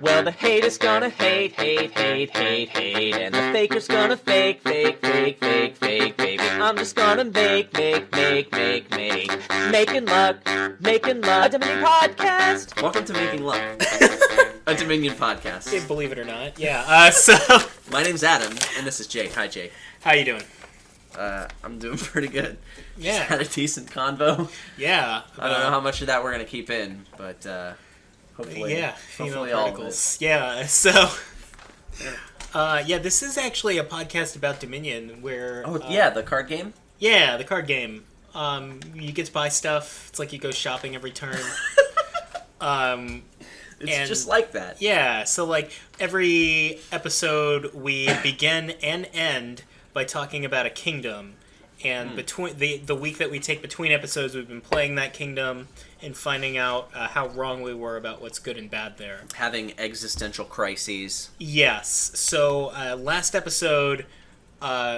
Well, the haters gonna hate, and the faker's gonna fake, baby. I'm just gonna make, making luck, a Dominion podcast. Welcome to Making Luck, a Dominion podcast. Yeah, believe it or not, yeah. My name's Adam, and this is Jake. Hi, Jake. How you doing? I'm doing pretty good. Yeah. Just had a decent convo. Yeah. I don't know how much of that we're gonna keep in, but hopefully, yeah, hopefully all of it. Yeah. So, this is actually a podcast about Dominion, where the card game. Yeah, the card game. You get to buy stuff. It's like you go shopping every turn. It's just like that. Yeah, so like every episode we begin and end by talking about a kingdom, and between the week that we take between episodes, we've been playing that kingdom and finding out how wrong we were about what's good and bad there. Having existential crises. Yes. So last episode,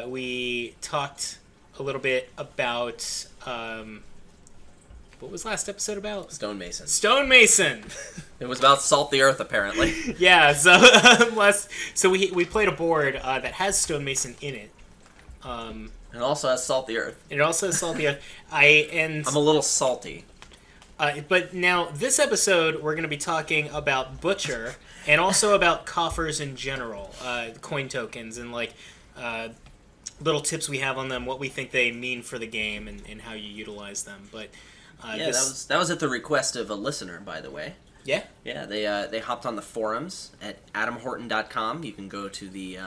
we talked a little bit about what was last episode about? Stonemason. Stonemason. It was about Salt the Earth, apparently. Yeah. So we played a board that has Stonemason in it. It also has Salt the Earth. It also has Salt the Earth. I'm a little salty. But now, this episode, we're going to be talking about Butcher, and also about Coffers in general, coin tokens, and like little tips we have on them, what we think they mean for the game, and how you utilize them. But that was at the request of a listener, by the way. Yeah? Yeah, they hopped on the forums at adamhorton.com. You can go to the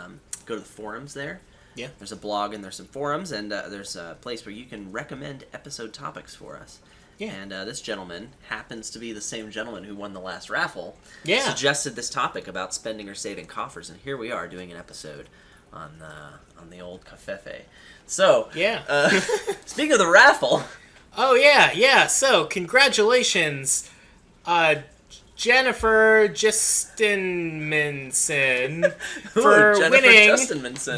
forums there. Yeah. There's a blog and there's some forums, and there's a place where you can recommend episode topics for us. Yeah. And this gentleman happens to be the same gentleman who won the last raffle. Yeah. Suggested this topic about spending or saving coffers, and here we are doing an episode on the old cafefe. So, yeah. Speaking of the raffle. Oh, yeah. So, congratulations, Jennifer Justinmanson for winning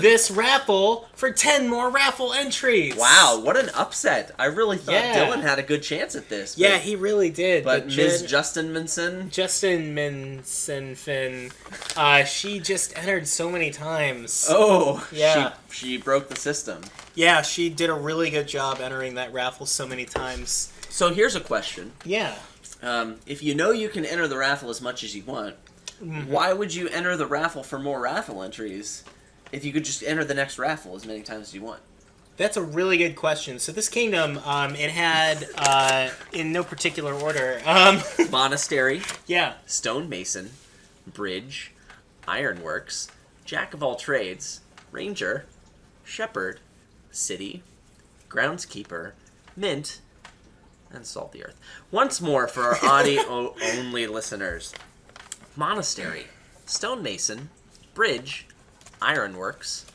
this raffle for 10 more raffle entries. Wow, what an upset. I really thought Dylan had a good chance at this. Yeah, he really did. But Ms. Justinmanson? Justinmanson Finn, she just entered so many times. Oh, yeah. She broke the system. Yeah, she did a really good job entering that raffle so many times. So here's a question. Yeah. If you know you can enter the raffle as much as you want, why would you enter the raffle for more raffle entries if you could just enter the next raffle as many times as you want? That's a really good question. So this kingdom, it had, in no particular order, Monastery, yeah, Stonemason, Bridge, Ironworks, Jack of all trades, Ranger, Shepherd, City, Groundskeeper, Mint, and Salt the Earth. Once more for our audio-only listeners. Monastery, Stonemason, Bridge, Ironworks,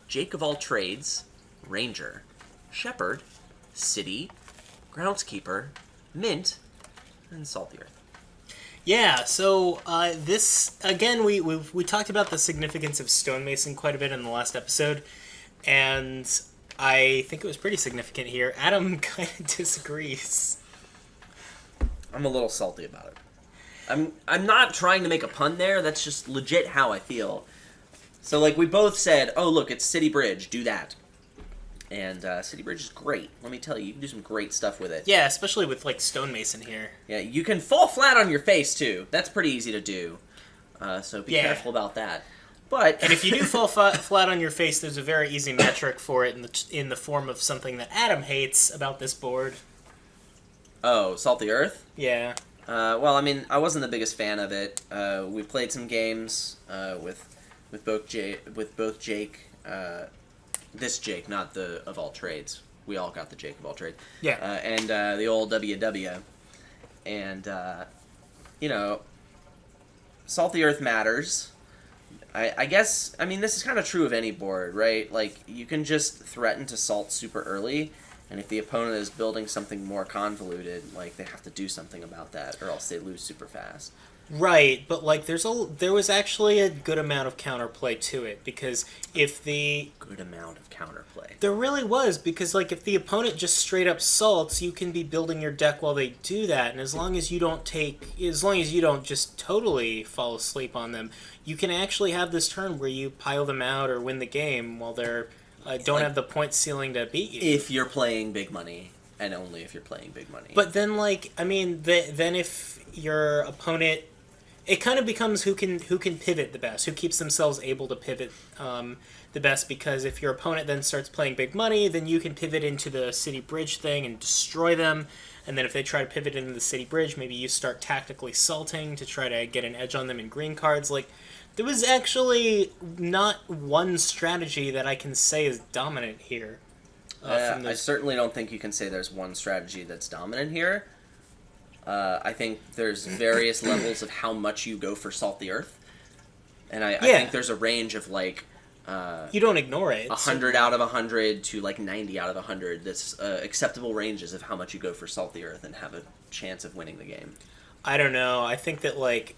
Jake of all trades, Ranger, Shepherd, City, Groundskeeper, Mint, and Salt the Earth. Yeah, so this, again, we talked about the significance of Stonemason quite a bit in the last episode, and I think it was pretty significant here. Adam kind of disagrees. I'm a little salty about it. I'm not trying to make a pun there. That's just legit how I feel. So, like, we both said, oh, look, it's City Bridge. Do that. And City Bridge is great. Let me tell you, you can do some great stuff with it. Yeah, especially with, like, Stonemason here. Yeah, you can fall flat on your face, too. That's pretty easy to do. So be careful about that. But and if you do fall flat on your face, there's a very easy metric for it in the form of something that Adam hates about this board. Oh, Salt the Earth? Yeah. Well, I mean, I wasn't the biggest fan of it. We played some games with both Jake. This Jake, not the of all trades. We all got the Jake of all trades. Yeah. And the old WW. And Salt the Earth matters. I guess, I mean, this is kind of true of any board, right? Like, you can just threaten to salt super early, and if the opponent is building something more convoluted, like, they have to do something about that, or else they lose super fast. Right, but like there was actually a good amount of counterplay to it, because if the Good amount of counterplay. there really was, because like if the opponent just straight up salts, you can be building your deck while they do that, and as long as you don't just totally fall asleep on them, you can actually have this turn where you pile them out or win the game while they're don't have the point ceiling to beat you. If you're playing big money, and only if you're playing big money. But then, like, I mean, then if your opponent, it kind of becomes who can pivot the best, who keeps themselves able to pivot the best. Because if your opponent then starts playing big money, then you can pivot into the city bridge thing and destroy them. And then if they try to pivot into the city bridge, maybe you start tactically salting to try to get an edge on them in green cards. Like, there was actually not one strategy that I can say is dominant here. I certainly don't think you can say there's one strategy that's dominant here. I think there's various levels of how much you go for Salt the Earth. And I think there's a range of, like... you don't ignore it. 100 out of 100 to, like, 90 out of 100. That's acceptable ranges of how much you go for Salt the Earth and have a chance of winning the game. I don't know. I think that, like,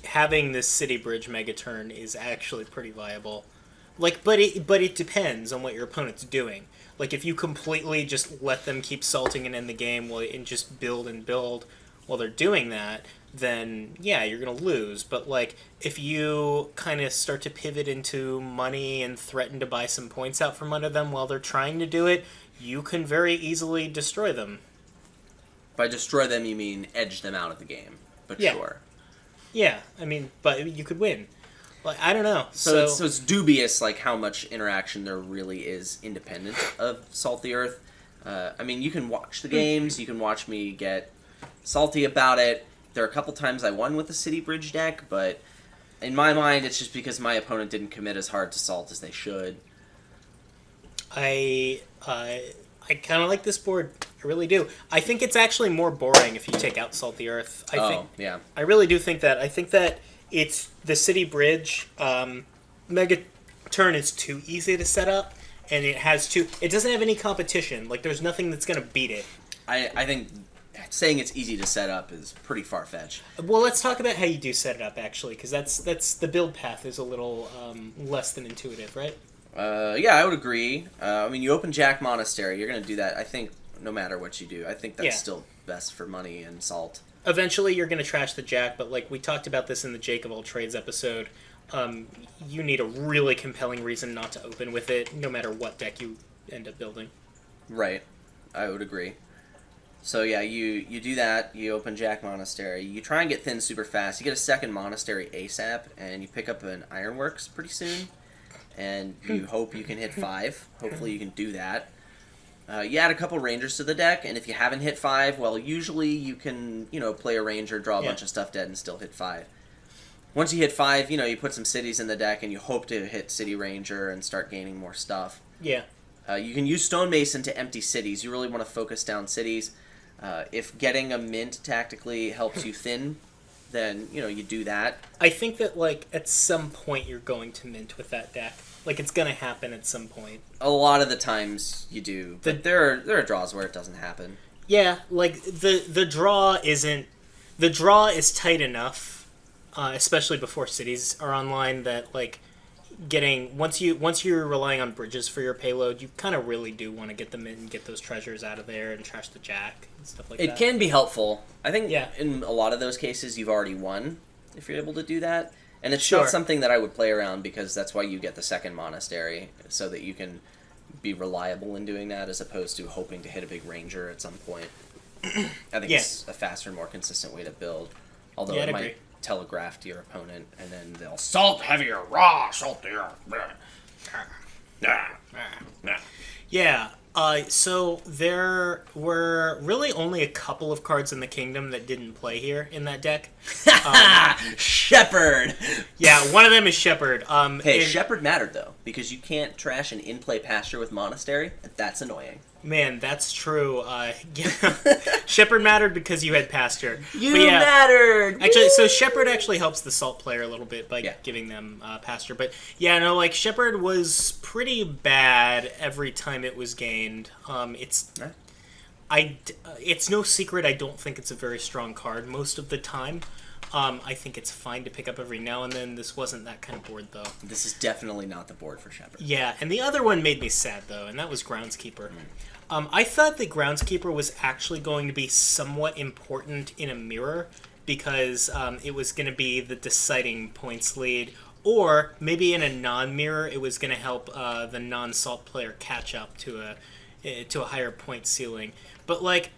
having this city bridge mega turn is actually pretty viable. Like, but it depends on what your opponent's doing. Like, if you completely just let them keep salting and end the game and just build and build while they're doing that, then, yeah, you're going to lose. But, like, if you kind of start to pivot into money and threaten to buy some points out from under them while they're trying to do it, you can very easily destroy them. By destroy them, you mean edge them out of the game. But Yeah. sure. Yeah, I mean, but you could win. Like, I don't know. So it's dubious, like, how much interaction there really is independent of Salt the Earth. I mean, you can watch the games, you can watch me get salty about it. There are a couple times I won with the City Bridge deck, but in my mind, it's just because my opponent didn't commit as hard to Salt as they should. I kind of like this board. I really do. I think it's actually more boring if you take out Salt the Earth. Yeah. I really do think that. I think that it's the City Bridge mega turn is too easy to set up, and it doesn't have any competition. Like, there's nothing that's going to beat it. I think saying it's easy to set up is pretty far-fetched. Well, let's talk about how you do set it up, actually, because that's the build path is a little less than intuitive, right? Yeah, I would agree. I mean, you open Jack Monastery, you're going to do that, I think, no matter what you do. I think that's still best for money and Salt. Eventually, you're going to trash the Jack, but like we talked about this in the Jake of all trades episode, you need a really compelling reason not to open with it, no matter what deck you end up building. Right. I would agree. So yeah, you do that, you open Jack Monastery, you try and get thin super fast, you get a second Monastery ASAP, and you pick up an Ironworks pretty soon, and you hope you can hit 5. Hopefully you can do that. You add a couple Rangers to the deck, and if you haven't hit 5, well, usually you can, play a Ranger, draw a bunch of stuff dead, and still hit 5. Once you hit 5, you put some cities in the deck, and you hope to hit City Ranger and start gaining more stuff. Yeah. You can use Stonemason to empty cities. You really want to focus down cities. If getting a mint tactically helps you thin, then, you do that. I think that, like, at some point you're going to mint with that deck. Like, it's going to happen at some point. A lot of the times you do, but there are draws where it doesn't happen. Yeah, like, the draw isn't... The draw is tight enough, especially before cities are online, that, like, once you're relying on bridges for your payload, you kind of really do want to get them in and get those treasures out of there and trash the Jack and stuff like that. It can be helpful. I think Yeah. in a lot of those cases you've already won if you're able to do that. And it's Sure. not something that I would play around, because that's why you get the second Monastery, so that you can be reliable in doing that as opposed to hoping to hit a big Ranger at some point. I think it's a faster, more consistent way to build. Although Yeah, it I'd might agree. telegraph to your opponent, and then they'll salt heavier, raw, saltier. Yeah, so there were really only a couple of cards in the Kingdom that didn't play here in that deck. Shepherd! Yeah, one of them is Shepherd. Hey, Shepherd mattered, though, because you can't trash an in-play pasture with Monastery, and that's annoying. Man, that's true. Shepherd mattered because you had Pasture. You But yeah, mattered! actually, so Shepherd actually helps the Salt player a little bit by Yeah. giving them Pasture. But yeah, no, like, Shepherd was pretty bad every time it was gained. It's no secret I don't think it's a very strong card most of the time. I think it's fine to pick up every now and then. This wasn't that kind of board, though. This is definitely not the board for Shepherd. Yeah, and the other one made me sad, though, and that was Groundskeeper. I thought that Groundskeeper was actually going to be somewhat important in a mirror, because it was going to be the deciding points lead, or maybe in a non-mirror, it was going to help the non-salt player catch up to a higher point ceiling. But, like,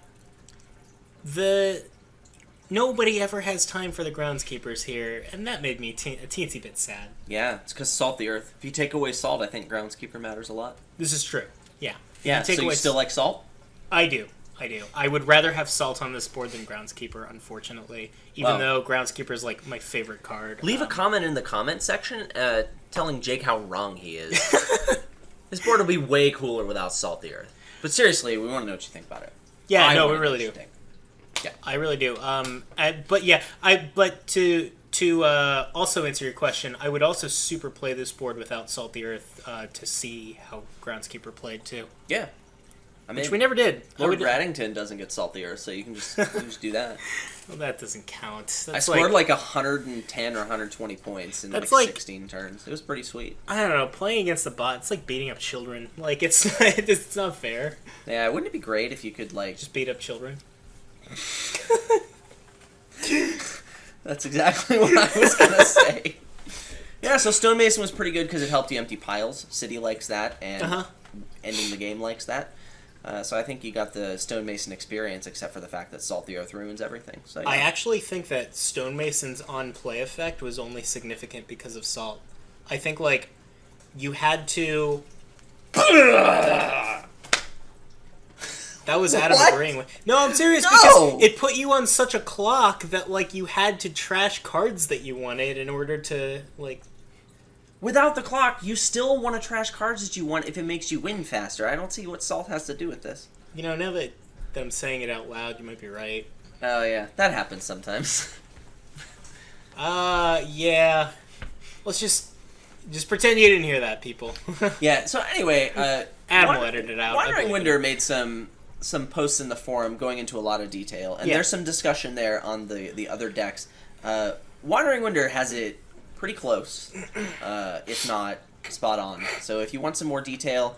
nobody ever has time for the Groundskeepers here, and that made me a teensy bit sad. Yeah, it's because Salt the Earth. If you take away Salt, I think Groundskeeper matters a lot. This is true. Yeah. Yeah, so you still like Salt? I do. I would rather have Salt on this board than Groundskeeper, unfortunately. Even though Groundskeeper is, like, my favorite card. Leave a comment in the comment section telling Jake how wrong he is. This board will be way cooler without Salt the Earth. But seriously, we want to know what you think about it. Yeah, no, we really do. Yeah, I really do. But to also answer your question, I would also super play this board without Salt the Earth to see how Groundskeeper played too. Yeah. I mean, which we never did. Lord Raddington doesn't get Salt the Earth, so you can just do that. Well, that doesn't count. That's I scored like 110 or 120 points in like 16 turns. It was pretty sweet. I don't know. Playing against the bot, it's like beating up children. Like, it's not fair. Yeah, wouldn't it be great if you could, like... Just beat up children? That's exactly what I was going to say. Yeah, so Stonemason was pretty good because it helped you empty piles. City likes that, and ending the game likes that. So I think you got the Stonemason experience, except for the fact that Salt the Earth ruins everything. So, yeah. I actually think that Stonemason's on-play effect was only significant because of Salt. I think, like, you had to... That was Adam agreeing with... No, I'm serious, because it put you on such a clock that, like, you had to trash cards that you wanted in order to, like... Without the clock, you still want to trash cards that you want if it makes you win faster. I don't see what Salt has to do with this. You know, now that I'm saying it out loud, you might be right. Oh, yeah. That happens sometimes. Yeah. Let's just pretend you didn't hear that, people. Yeah, so anyway... Adam will edit it out. Wandering Winder made some posts in the forum going into a lot of detail, and there's some discussion there on the other decks. Wandering Winder has it pretty close, if not spot on. So if you want some more detail,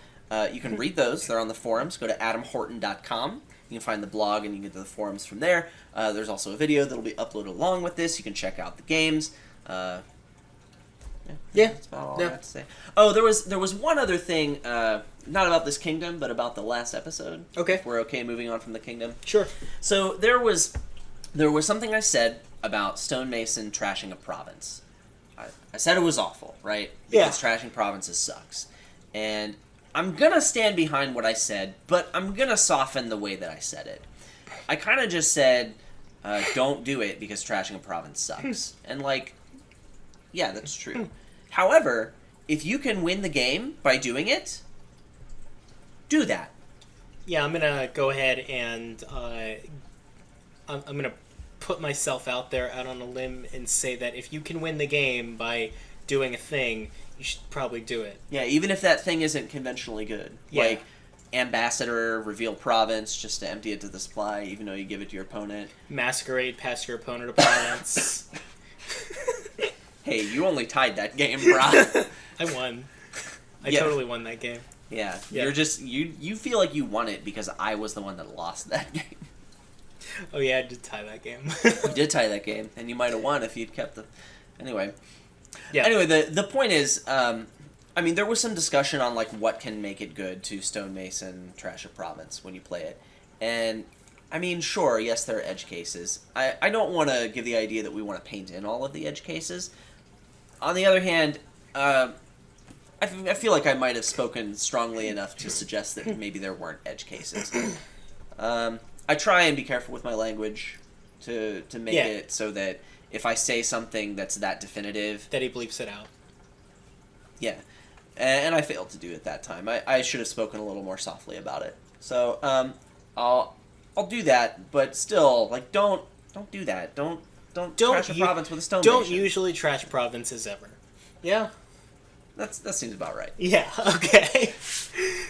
you can read those. They're on the forums. Go to adamhorton.com. You can find the blog and you can get to the forums from there. There's also a video that'll be uploaded along with this. You can check out the games. That's about all I have to say. Oh, there was one other thing, not about this kingdom, but about the last episode. Okay. If we're okay moving on from the kingdom. Sure. So there was something I said about Stonemason trashing a province. I said it was awful, right? Because trashing provinces sucks. And I'm going to stand behind what I said, but I'm going to soften the way that I said it. I kind of just said, don't do it because trashing a province sucks. And, like, yeah, that's true. However, if you can win the game by doing it, do that. Yeah, I'm going to go ahead and I'm going to put myself out on a limb and say that if you can win the game by doing a thing, you should probably do it. Yeah, even if that thing isn't conventionally good. Yeah. Like Ambassador, reveal province, just to empty it to the supply, even though you give it to your opponent. Masquerade past your opponent or province. Hey, you only tied that game, brah. I won. I totally won that game. Yeah. You're just you feel like you won it because I was the one that lost that game. Oh yeah, I did tie that game. You did tie that game, and you might have won if you'd kept the... Anyway. Yeah. Anyway, the point is, I mean, there was some discussion on, like, what can make it good to Stonemason trash a province when you play it. And, I mean, sure, yes, there are edge cases. I don't want to give the idea that we want to paint in all of the edge cases. On the other hand, I feel like I might have spoken strongly enough to suggest that maybe there weren't edge cases. I try and be careful with my language to make it so that if I say something that's that definitive... that he bleeps it out. Yeah. And I failed to do it that time. I should have spoken a little more softly about it. So, I'll do that, but still, like, don't do that. Don't trash a province with a stone Don't nation. usually trash provinces ever. Yeah. That seems about right. Yeah, okay.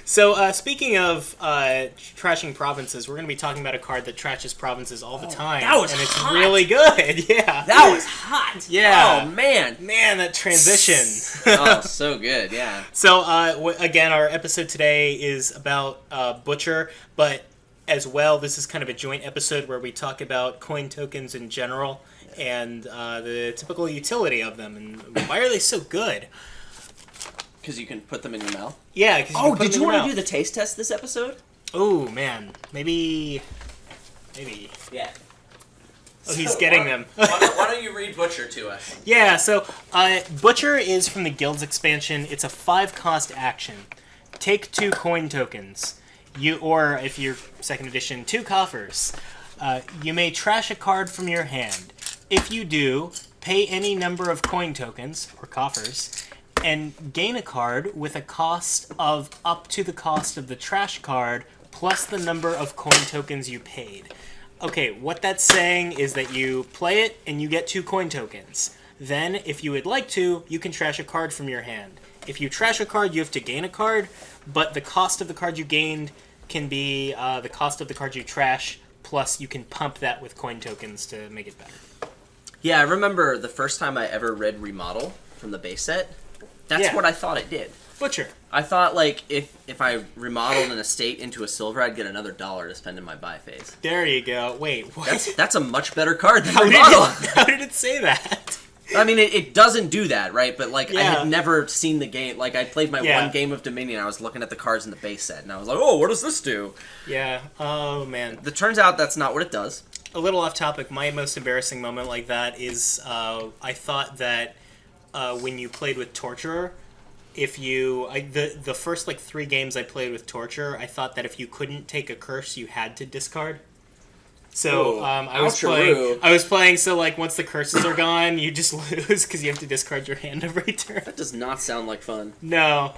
So, speaking of trashing provinces, we're going to be talking about a card that trashes provinces all the time. That was and it's hot. really good, yeah. That was hot. Yeah. Oh, man. Man, that transition. Oh, so good, yeah. So, again, our episode today is about Butcher, but as well, this is kind of a joint episode where we talk about coin tokens in general and the typical utility of them, and why are they so good? Because you can put them in your mouth. Yeah, because Oh, did you want to do the taste test this episode? Oh, man. Maybe. Yeah. Oh, he's getting them. Why don't you read Butcher to us? Yeah, so Butcher is from the Guild's expansion. It's a 5-cost action. Take 2 coin tokens. Or, if you're 2nd edition, 2 coffers. You may trash a card from your hand. If you do, pay any number of coin tokens, or coffers, and gain a card with a cost of up to the cost of the trash card plus the number of coin tokens you paid. Okay, what that's saying is that you play it and you get 2 coin tokens. Then, if you would like to, you can trash a card from your hand. If you trash a card, you have to gain a card, but the cost of the card you gained can be the cost of the card you trash, plus you can pump that with coin tokens to make it better. Yeah, I remember the first time I ever read Remodel from the base set. That's what I thought it did. Butcher. I thought, like, if I remodeled an estate into a silver, I'd get another $1 to spend in my buy phase. There you go. Wait, what? That's a much better card than How Remodel. how did it say that? I mean, it doesn't do that, right? But, like, I Yeah. had never seen the game. Like, I played my one game of Dominion, I was looking at the cards in the base set, and I was like, oh, what does this do? Yeah. Oh, man. It turns out that's not what it does. A little off topic, my most embarrassing moment like that is I thought that when you played with Torturer, if you... the first, 3 games I played with Torturer, I thought that if you couldn't take a curse, you had to discard. So I was playing. So once the curses are gone, you just lose because you have to discard your hand every turn. That does not sound like fun. No,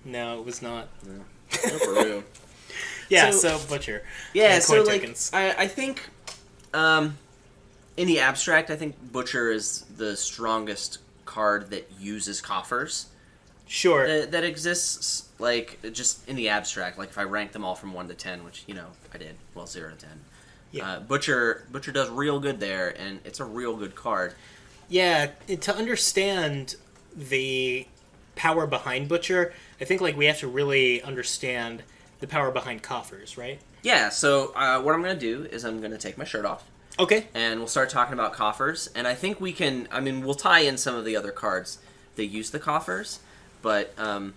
no, it was not. No, for real. Yeah, so Butcher. Yeah, coin so tokens. I think, in the abstract, I think Butcher is the strongest card that uses coffers. Sure. That exists, just in the abstract. Like if I rank them all from 1 to 10, which I did. Well, 0 to 10. Yeah. Butcher does real good there, and it's a real good card. Yeah, to understand the power behind Butcher, I think we have to really understand the power behind coffers, right? Yeah, so what I'm going to do is I'm going to take my shirt off. Okay. And we'll start talking about coffers, and I think we can, we'll tie in some of the other cards that use the coffers, but a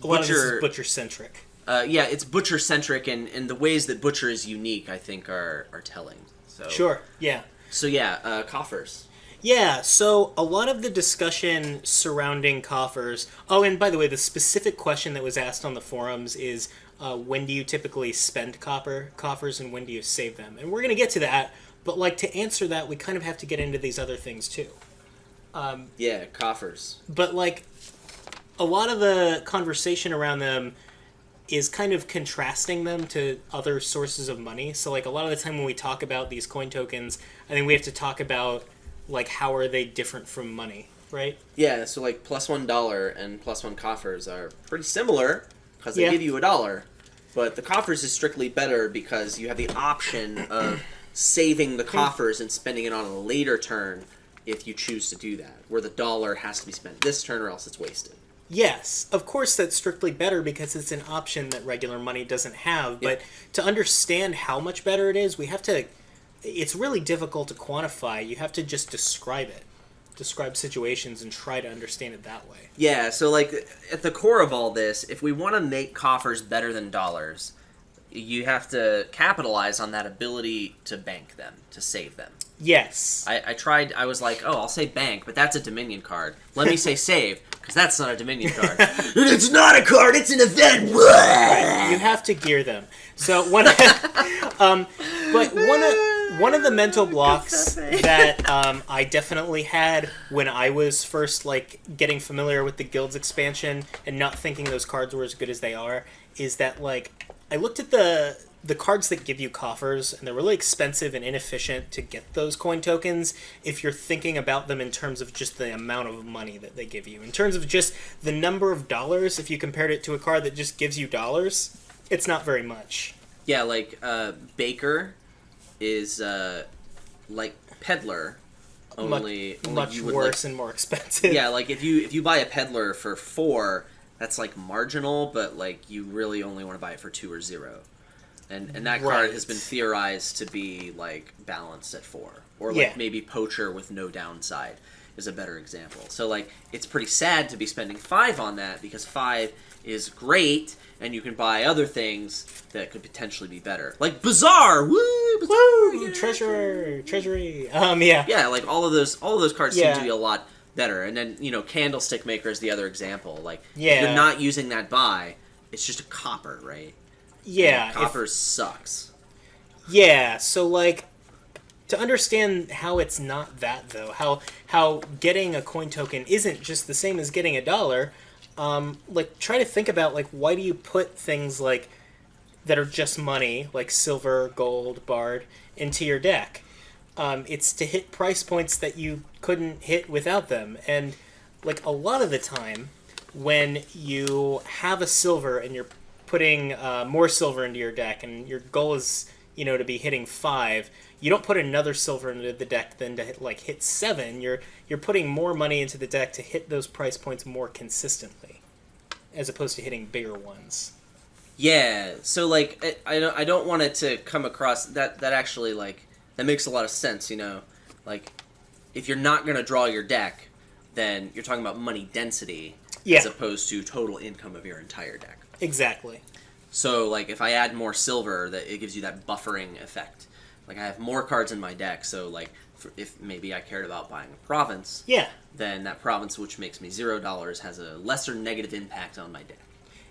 lot of this is Butcher-centric. Yeah, it's Butcher-centric, and the ways that Butcher is unique, I think, are telling. So, Sure, yeah. So yeah, coffers. Yeah, so a lot of the discussion surrounding coffers... Oh, and by the way, the specific question that was asked on the forums is, when do you typically spend coffers and when do you save them? And we're going to get to that, but to answer that, we kind of have to get into these other things too. Yeah, coffers. But a lot of the conversation around them is kind of contrasting them to other sources of money. So a lot of the time when we talk about these coin tokens, I think we have to talk about how are they different from money, right? Yeah, so plus $1 and plus 1 coffers are pretty similar because they give you $1. But the coffers is strictly better because you have the option of saving the coffers and spending it on a later turn if you choose to do that, where the $1 has to be spent this turn or else it's wasted. Yes, of course that's strictly better because it's an option that regular money doesn't have, but to understand how much better it is, we have to... It's really difficult to quantify. You have to just describe it. Describe situations and try to understand it that way. Yeah, so at the core of all this, if we want to make coffers better than dollars, you have to capitalize on that ability to bank them, to save them. Yes. I tried, I was like, I'll say bank, but that's a Dominion card. Let me say save, because that's not a Dominion card. It's not a card, it's an event! Right. You have to gear them. So one of the mental blocks that I definitely had when I was first getting familiar with the Guild's expansion and not thinking those cards were as good as they are is that I looked at the the cards that give you coffers, and they're really expensive and inefficient to get those coin tokens if you're thinking about them in terms of just the amount of money that they give you. In terms of just the number of dollars, if you compared it to a card that just gives you dollars, it's not very much. Yeah, like Baker is like Peddler, only much you would, worse like, and more expensive. Yeah, like if you buy a Peddler for 4, that's like marginal, but like you really only want to buy it for 2 or 0. And that card has been theorized to be like balanced at 4, or like maybe Poacher with no downside is a better example. So like it's pretty sad to be spending 5 on that, because 5 is great and you can buy other things that could potentially be better, like Bazaar. Woo, Bazaar, Woo! yeah, Treasury. Yeah, like all of those cards seem to be a lot better. And then Candlestick Maker is the other example. Like if you're not using that buy, it's just a copper, right? Yeah, and Coffers sucks. Yeah, so like to understand how it's not that though, how getting a coin token isn't just the same as getting $1. Like try to think about like why do you put things like that are just money, like silver, gold, bard, into your deck? It's to hit price points that you couldn't hit without them, and like a lot of the time when you have a silver and you're putting more silver into your deck, and your goal is, to be hitting 5, you don't put another silver into the deck then to hit 7. You're putting more money into the deck to hit those price points more consistently, as opposed to hitting bigger ones. Yeah, so like I don't want it to come across that actually like that makes a lot of sense. Like if you're not gonna draw your deck, then you're talking about money density as opposed to total income of your entire deck. Exactly. So, like, if I add more silver, that it gives you that buffering effect. Like, I have more cards in my deck, so, like, if maybe I cared about buying a province, then that province, which makes me $0, has a lesser negative impact on my deck.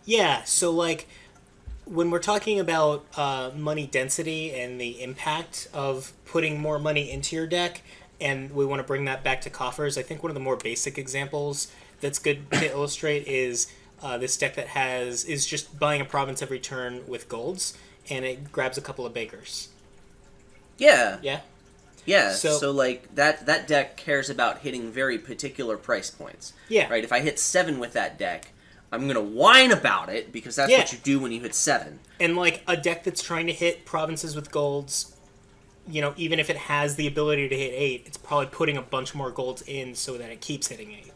Yeah, so, like, when we're talking about money density and the impact of putting more money into your deck, and we want to bring that back to Coffers, I think one of the more basic examples that's good to illustrate is this deck that is just buying a province every turn with golds, and it grabs a couple of bakers. Yeah. Yeah? Yeah, so like, that deck cares about hitting very particular price points. Yeah. Right? If I hit 7 with that deck, I'm going to whine about it, because that's what you do when you hit 7. And, like, a deck that's trying to hit provinces with golds, even if it has the ability to hit 8, it's probably putting a bunch more golds in so that it keeps hitting 8.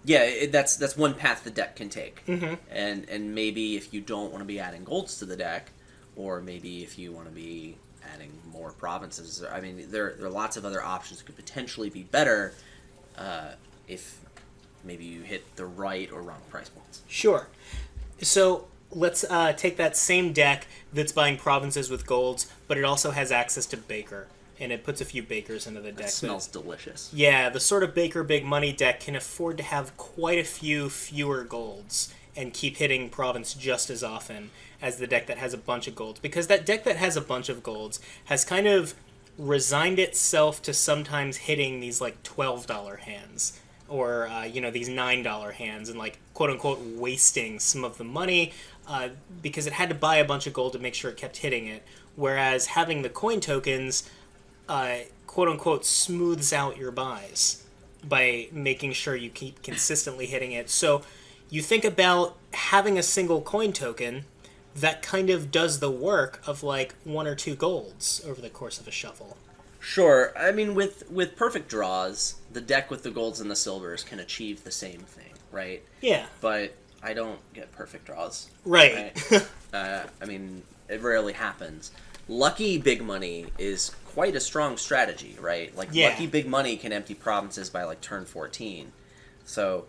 Yeah, that's one path the deck can take. Mm-hmm. And maybe if you don't want to be adding golds to the deck, or maybe if you want to be adding more provinces, I mean, there are lots of other options that could potentially be better if maybe you hit the right or wrong price points. Sure. So let's take that same deck that's buying provinces with golds, but it also has access to Baker, and it puts a few Bakers into the deck. That smells delicious. Yeah, the sort of Baker Big Money deck can afford to have quite a few fewer golds and keep hitting province just as often as the deck that has a bunch of golds. Because that deck that has a bunch of golds has kind of resigned itself to sometimes hitting these, like, $12 hands. Or, these $9 hands, and, like, quote-unquote wasting some of the money because it had to buy a bunch of gold to make sure it kept hitting it. Whereas having the coin tokens quote-unquote smooths out your buys by making sure you keep consistently hitting it. So you think about having a single coin token that kind of does the work of like 1 or 2 golds over the course of a shuffle. Sure. I mean, with perfect draws, the deck with the golds and the silvers can achieve the same thing, right? Yeah. But I don't get perfect draws. Right. I mean, it rarely happens. Lucky Big Money is quite a strong strategy, right? Like, Lucky Big Money can empty provinces by, like, turn 14. So,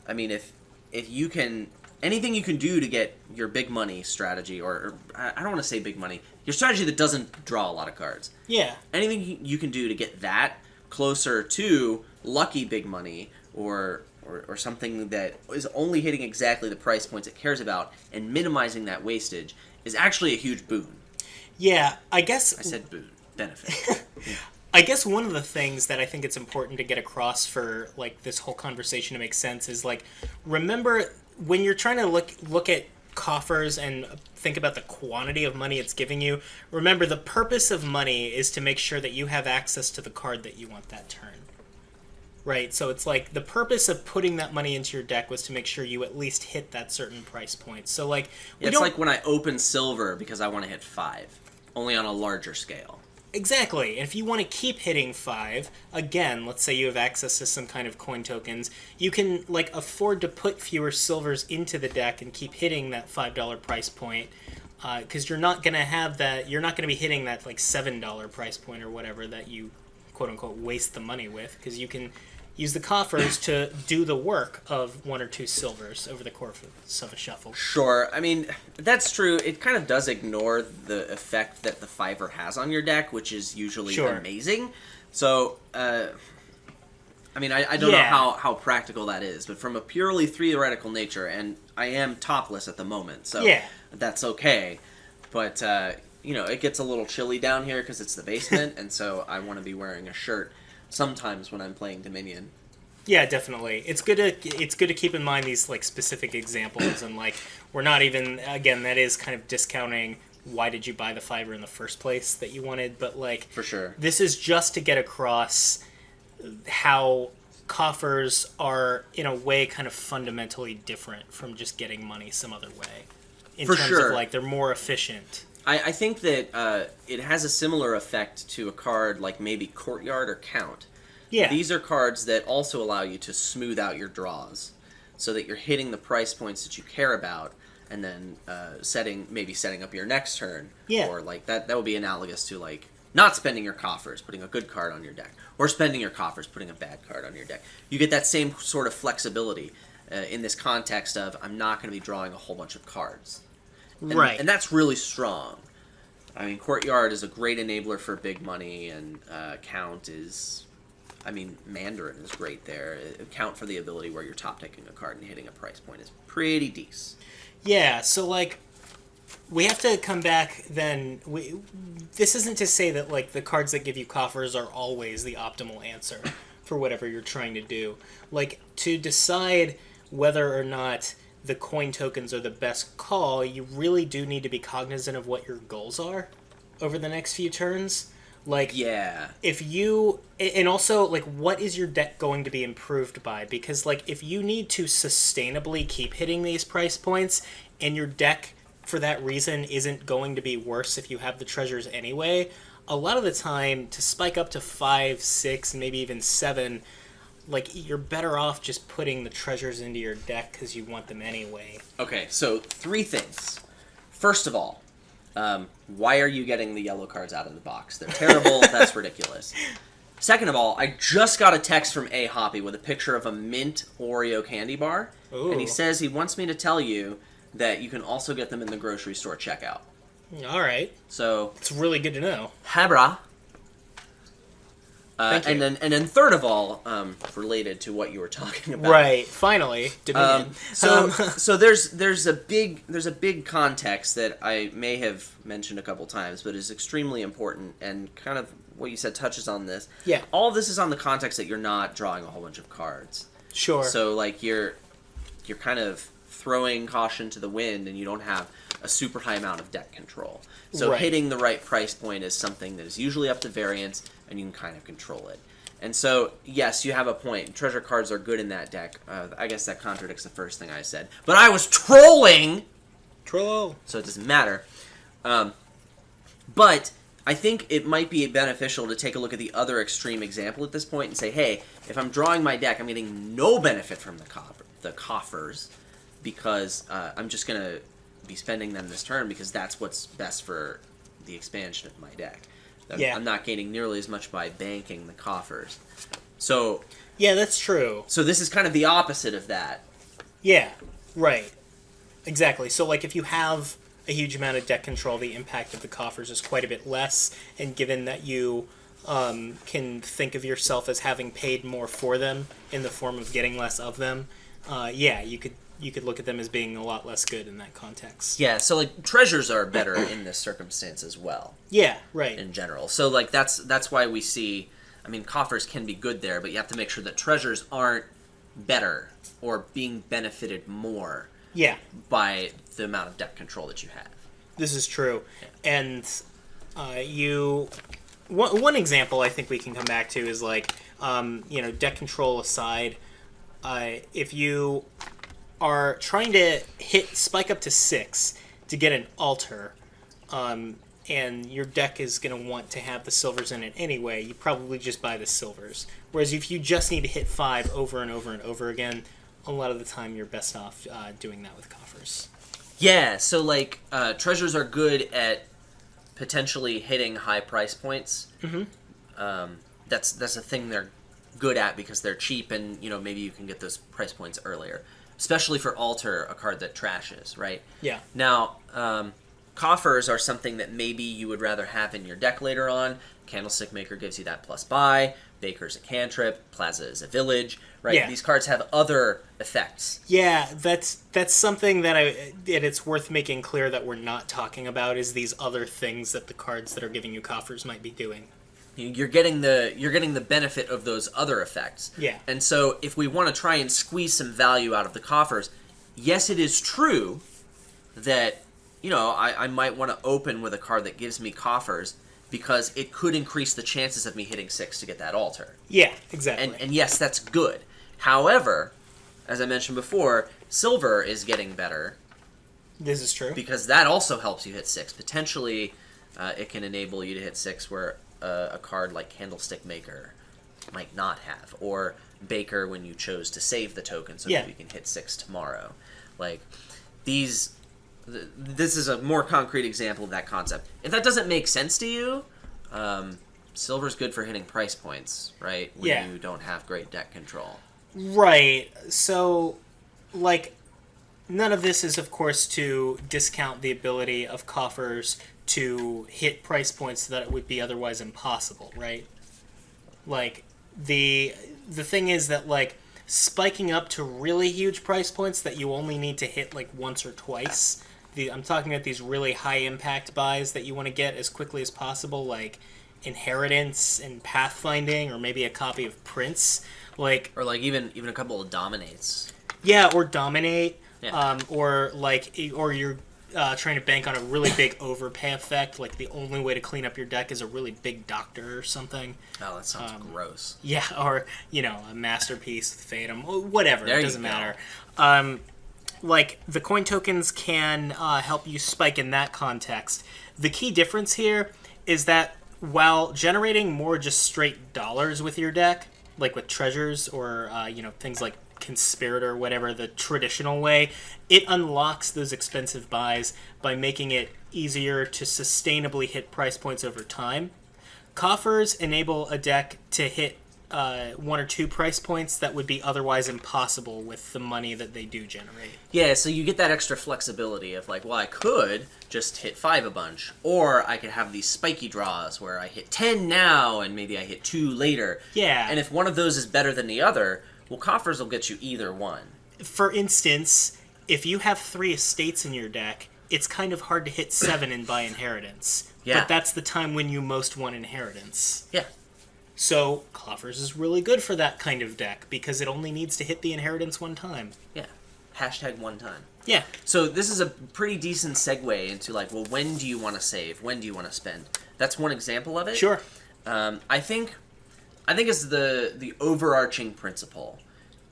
I mean, if you can... Anything you can do to get your big money strategy, or I don't want to say big money, your strategy that doesn't draw a lot of cards. Yeah. Anything you can do to get that closer to Lucky Big Money, or something that is only hitting exactly the price points it cares about, and minimizing that wastage, is actually a huge boon. Yeah, I guess... I said boon. Benefit. I guess one of the things that I think it's important to get across for, like, this whole conversation to make sense is, like, remember, when you're trying to look at coffers and think about the quantity of money it's giving you, remember the purpose of money is to make sure that you have access to the card that you want that turn. Right? So it's like the purpose of putting that money into your deck was to make sure you at least hit that certain price point. So like it's like when I open silver because I want to hit 5, only on a larger scale. Exactly. And if you want to keep hitting 5, again, let's say you have access to some kind of coin tokens, you can like afford to put fewer silvers into the deck and keep hitting that $5 price point, because you're not going to have that. You're not going to be hitting that like $7 price point or whatever that you quote unquote waste the money with, because you can use the coffers to do the work of 1 or 2 silvers over the course of a shuffle. Sure. I mean, that's true. It kind of does ignore the effect that the 5 has on your deck, which is usually amazing. So, I mean, I don't know how practical that is, but from a purely theoretical nature, and I am topless at the moment, so that's okay. But, it gets a little chilly down here because it's the basement, and so I want to be wearing a shirt sometimes when I'm playing Dominion. Yeah, definitely. It's good to keep in mind these like specific examples, and like we're not even, again, that is kind of discounting why did you buy the 5 in the first place that you wanted, but like for sure, this is just to get across how coffers are in a way kind of fundamentally different from just getting money some other way. In terms of like they're more efficient. I think that it has a similar effect to a card like maybe Courtyard or Count. Yeah. These are cards that also allow you to smooth out your draws so that you're hitting the price points that you care about, and then setting up your next turn. Yeah. Or like that would be analogous to like not spending your coffers, putting a good card on your deck, or spending your coffers, putting a bad card on your deck. You get that same sort of flexibility in this context of I'm not going to be drawing a whole bunch of cards. Right. And that's really strong. I mean, Courtyard is a great enabler for big money, and Count is... I mean, Mandarin is great there. Count for the ability where you're top decking a card and hitting a price point is pretty decent. Yeah, so, like, we have to come back then... This isn't to say that, like, the cards that give you coffers are always the optimal answer for whatever you're trying to do. Like, to decide whether or not the coin tokens are the best call, you really do need to be cognizant of what your goals are over the next few turns. Like, yeah. If you... And also, like, what is your deck going to be improved by? Because, like, if you need to sustainably keep hitting these price points, and your deck, for that reason, isn't going to be worse if you have the treasures anyway, a lot of the time, to spike up to 5, 6, maybe even 7... like, you're better off just putting the treasures into your deck because you want them anyway. Okay, so 3 things. First of all, why are you getting the yellow cards out of the box? They're terrible. That's ridiculous. Second of all, I just got a text from A. Hoppy with a picture of a mint Oreo candy bar. Ooh. And he says he wants me to tell you that you can also get them in the grocery store checkout. All right. So it's really good to know. Habra. Thank you. And then third of all, related to what you were talking about, right? Finally, Dominion. So there's a big context that I may have mentioned a couple times, but is extremely important, and kind of what you said touches on this. Yeah. All of this is on the context that you're not drawing a whole bunch of cards. Sure. So like you're kind of throwing caution to the wind, and you don't have a super high amount of deck control. So hitting the right price point is something that is usually up to variance, and you can kind of control it. And so, yes, you have a point. Treasure cards are good in that deck. I guess that contradicts the first thing I said. But I was trolling! Troll. So it doesn't matter. But I think it might be beneficial to take a look at the other extreme example at this point and say, hey, if I'm drawing my deck, I'm getting no benefit from the coffers because I'm just going to be spending them this turn because that's what's best for the expansion of my deck. I'm not gaining nearly as much by banking the coffers. So yeah, that's true. So this is kind of the opposite of that. Yeah, right. Exactly. So like if you have a huge amount of deck control, the impact of the coffers is quite a bit less, and given that you can think of yourself as having paid more for them in the form of getting less of them, you could look at them as being a lot less good in that context. Yeah, so like treasures are better in this circumstance as well. Yeah, right. In general. So like that's why we see, I mean, coffers can be good there, but you have to make sure that treasures aren't better or being benefited more Yeah. by the amount of deck control that you have. This is true. And one example I think we can come back to is like, deck control aside, if you are trying to spike up to 6 to get an altar, and your deck is going to want to have the silvers in it anyway, you probably just buy the silvers. Whereas if you just need to hit 5 over and over and over again, a lot of the time you're best off doing that with coffers. Yeah, so like treasures are good at potentially hitting high price points. Mm-hmm. That's a thing they're good at because they're cheap, and maybe you can get those price points earlier, especially for Altar, a card that trashes, right? Yeah. Now, coffers are something that maybe you would rather have in your deck later on. Candlestick Maker gives you that plus buy. Baker's a cantrip. Plaza is a village, right? Yeah. These cards have other effects. Yeah, that's something that it's worth making clear that we're not talking about is these other things that the cards that are giving you coffers might be doing. You're getting the benefit of those other effects. Yeah. And so if we want to try and squeeze some value out of the coffers, yes, it is true that I might want to open with a card that gives me coffers because it could increase the chances of me hitting 6 to get that altar. Yeah, exactly. And yes, that's good. However, as I mentioned before, silver is getting better. This is true. Because that also helps you hit 6. Potentially, it can enable you to hit 6 where a card like Candlestick Maker might not have. Or Baker when you chose to save the token so that you can hit 6 tomorrow. Like, this is a more concrete example of that concept. If that doesn't make sense to you, silver's good for hitting price points, right? When you don't have great deck control. Right. So, like, none of this is, of course, to discount the ability of coffers to hit price points that would be otherwise impossible, right? Like, the thing is that, like, spiking up to really huge price points that you only need to hit, like, once or twice. I'm talking about these really high-impact buys that you want to get as quickly as possible, like Inheritance and Pathfinding, or maybe a copy of Prince. Or even a couple of Dominates. Yeah, or Dominate. Yeah. Or you're trying to bank on a really big overpay effect, like the only way to clean up your deck is a really big Doctor or something. Oh, that sounds gross. Yeah, or, a Masterpiece with Fatum, whatever, it doesn't matter. Like, the coin tokens can help you spike in that context. The key difference here is that while generating more just straight dollars with your deck, like with treasures or, things like Conspirator, whatever, the traditional way, it unlocks those expensive buys by making it easier to sustainably hit price points over time. Coffers enable a deck to hit 1 or 2 price points that would be otherwise impossible with the money that they do generate. Yeah, so you get that extra flexibility of like, well, I could just hit 5 a bunch, or I could have these spiky draws where I hit 10 now and maybe I hit 2 later. Yeah. And if one of those is better than the other, well, coffers will get you either one. For instance, if you have 3 estates in your deck, it's kind of hard to hit 7 and buy Inheritance. Yeah. But that's the time when you most want Inheritance. Yeah. So, Coffers is really good for that kind of deck, because it only needs to hit the Inheritance 1 time. Yeah. Hashtag 1 time. Yeah. So this is a pretty decent segue into like, well, when do you want to save? When do you want to spend? That's one example of it. Sure. I think it's the overarching principle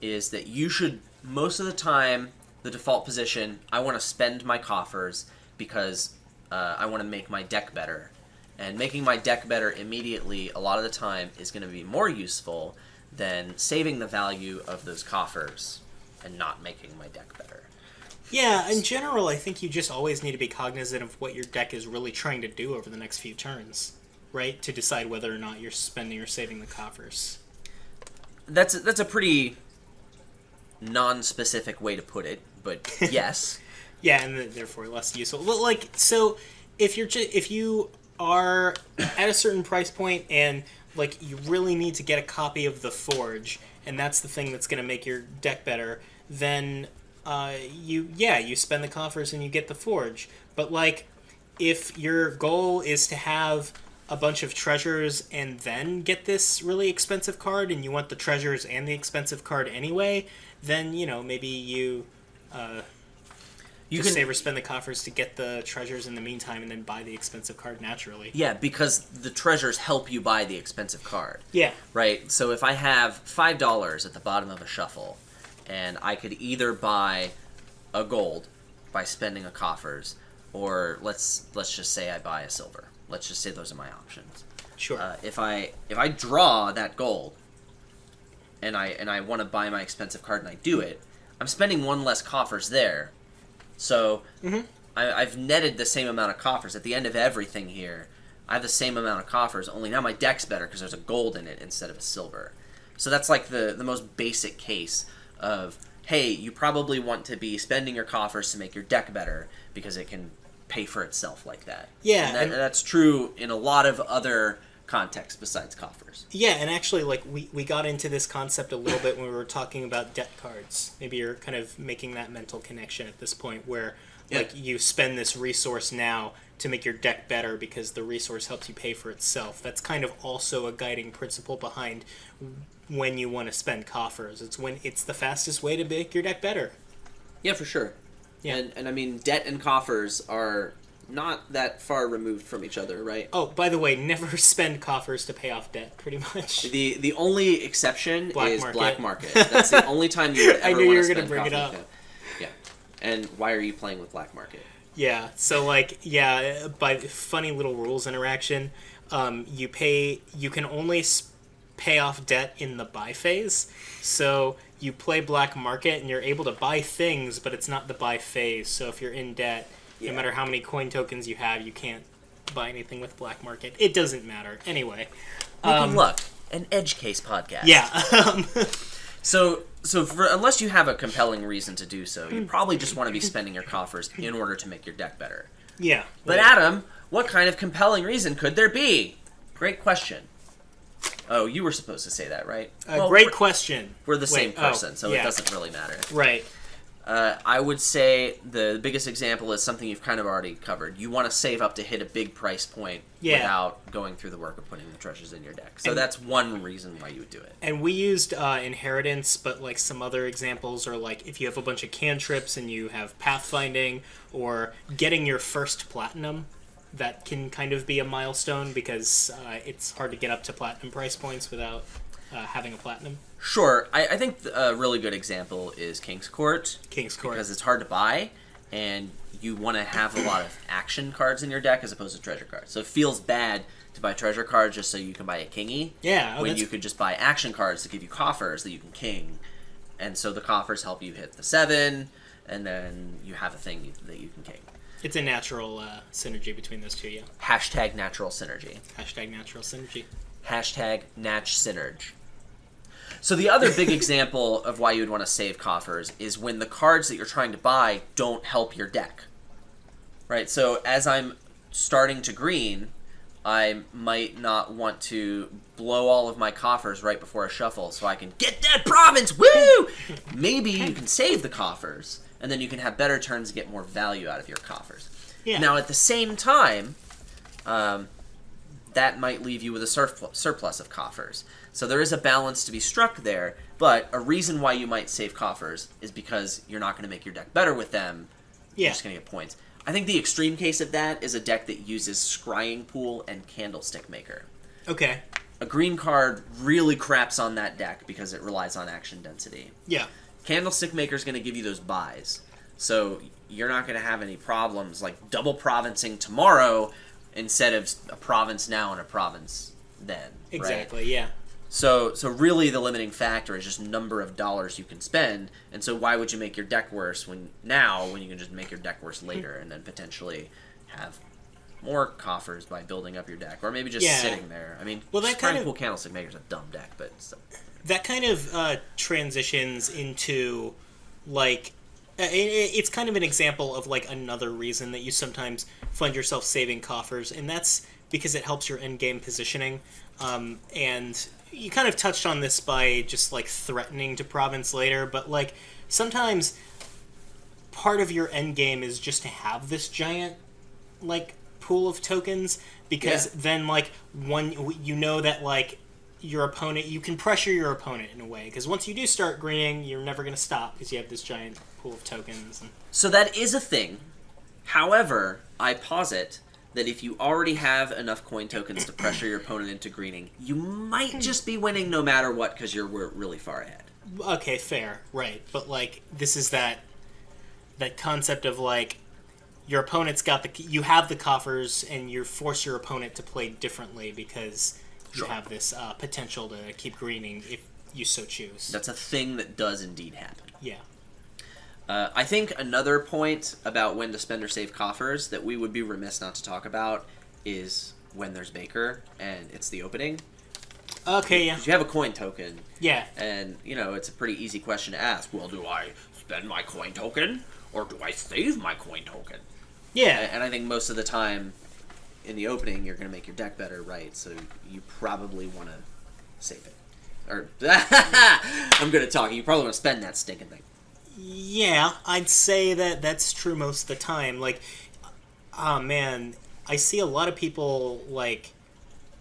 is that you should, most of the time, the default position, I want to spend my coffers because I want to make my deck better. And making my deck better immediately, a lot of the time, is going to be more useful than saving the value of those coffers and not making my deck better. Yeah, in general, I think you just always need to be cognizant of what your deck is really trying to do over the next few turns, right? To decide whether or not you're spending or saving the coffers. That's a pretty non-specific way to put it, but yes. Yeah, and therefore less useful. Well, like, so if you are at a certain price point and like you really need to get a copy of the Forge, and that's the thing that's going to make your deck better, then you spend the coffers and you get the Forge. But like, if your goal is to have a bunch of treasures and then get this really expensive card, and you want the treasures and the expensive card anyway, then maybe you You just save or spend the coffers to get the treasures in the meantime, and then buy the expensive card naturally. Yeah, because the treasures help you buy the expensive card. Yeah. Right? So if I have $5 at the bottom of a shuffle, and I could either buy a gold by spending a coffers, or let's just say I buy a silver. Let's just say those are my options. Sure. If I draw that gold, and I want to buy my expensive card and I do it, I'm spending one less coffers there. So I've netted the same amount of coffers. At the end of everything here, I have the same amount of coffers, only now my deck's better because there's a gold in it instead of a silver. So that's like the most basic case of, hey, you probably want to be spending your coffers to make your deck better because it can pay for itself like that. Yeah. And that's true in a lot of other contexts besides coffers. Yeah, and actually, like, we got into this concept a little bit when we were talking about debt cards. Maybe you're kind of making that mental connection at this point where, like, you spend this resource now to make your deck better because the resource helps you pay for itself. That's kind of also a guiding principle behind when you want to spend coffers. It's when it's the fastest way to make your deck better. Yeah, for sure. Yeah. And I mean, debt and coffers are not that far removed from each other, right? Oh, by the way, never spend coffers to pay off debt, pretty much. The only exception is market. black market. That's the only time you would ever I knew you want were to gonna spend bring it coffee. up. Yeah. And why are you playing with black market? Yeah, so like, yeah, by funny little rules interaction, you can only pay off debt in the buy phase. So you play black market and you're able to buy things, but it's not the buy phase. So if you're in debt, no matter how many coin tokens you have, you can't buy anything with black market. It doesn't matter. Anyway. Making luck, an edge case podcast. Yeah. So unless you have a compelling reason to do so, you probably just want to be spending your coffers in order to make your deck better. Yeah. But Adam, what kind of compelling reason could there be? Great question. Oh, you were supposed to say that, right? Great question. We're the same person, so yeah. it doesn't really matter. Right. I would say the biggest example is something you've kind of already covered. You want to save up to hit a big price point without going through the work of putting the treasures in your deck. So that's one reason why you would do it. And we used Inheritance, but like some other examples are like if you have a bunch of cantrips and you have pathfinding or getting your first platinum, that can kind of be a milestone because it's hard to get up to platinum price points without having a platinum. Sure. I think a really good example is King's Court. King's Court. Because it's hard to buy, and you want to have a lot of action cards in your deck as opposed to treasure cards. So it feels bad to buy treasure cards just so you can buy a kingy. Yeah. When you could just buy action cards to give you coffers that you can king. And so the coffers help you hit the 7, and then you have a thing that you can king. It's a natural synergy between those two, yeah. Hashtag natural synergy. Hashtag natural synergy. Hashtag natch synergy. So the other big example of why you would want to save coffers is when the cards that you're trying to buy don't help your deck. Right? So as I'm starting to green, I might not want to blow all of my coffers right before a shuffle so I can get that province! Woo! Maybe you can save the coffers, and then you can have better turns and get more value out of your coffers. Yeah. Now at the same time, that might leave you with a surplus of coffers. So there is a balance to be struck there, but a reason why you might save coffers is because you're not going to make your deck better with them. Yeah. You're just going to get points. I think the extreme case of that is a deck that uses Scrying Pool and Candlestick Maker. Okay. A green card really craps on that deck because it relies on action density. Yeah. Candlestick Maker is going to give you those buys. So you're not going to have any problems like double provincing tomorrow instead of a province now and a province then. Exactly, right? Yeah. So really the limiting factor is just number of dollars you can spend, and so why would you make your deck worse when you can just make your deck worse later and then potentially have more coffers by building up your deck, or maybe just sitting there. I mean, that kind of Pool Candlestick Maker's a dumb deck, but still. That kind of transitions into like it's kind of an example of like another reason that you sometimes find yourself saving coffers, and that's because it helps your endgame positioning. And you kind of touched on this by just like threatening to province later, but like sometimes part of your endgame is just to have this giant like pool of tokens because then like one you know that like your opponent, you can pressure your opponent in a way, because once you do start greening, you're never going to stop because you have this giant pool of tokens. And... So that is a thing. However, I posit that if you already have enough coin tokens to pressure your opponent into greening, you might just be winning no matter what because you're really far ahead. Okay, fair, right. But, like, this is that concept of, like, your opponent's got you have the coffers, and you force your opponent to play differently because you have this potential to keep greening if you so choose. That's a thing that does indeed happen. Yeah. I think another point about when to spend or save coffers that we would be remiss not to talk about is when there's Baker and it's the opening. Okay, yeah. You have a coin token. Yeah. And, it's a pretty easy question to ask. Well, do I spend my coin token or do I save my coin token? Yeah. And I think most of the time in the opening you're going to make your deck better, right? So you probably want to save it. Or, I'm good at talking. You probably want to spend that stinking thing. Yeah, I'd say that's true most of the time. Like, oh man, I see a lot of people, like,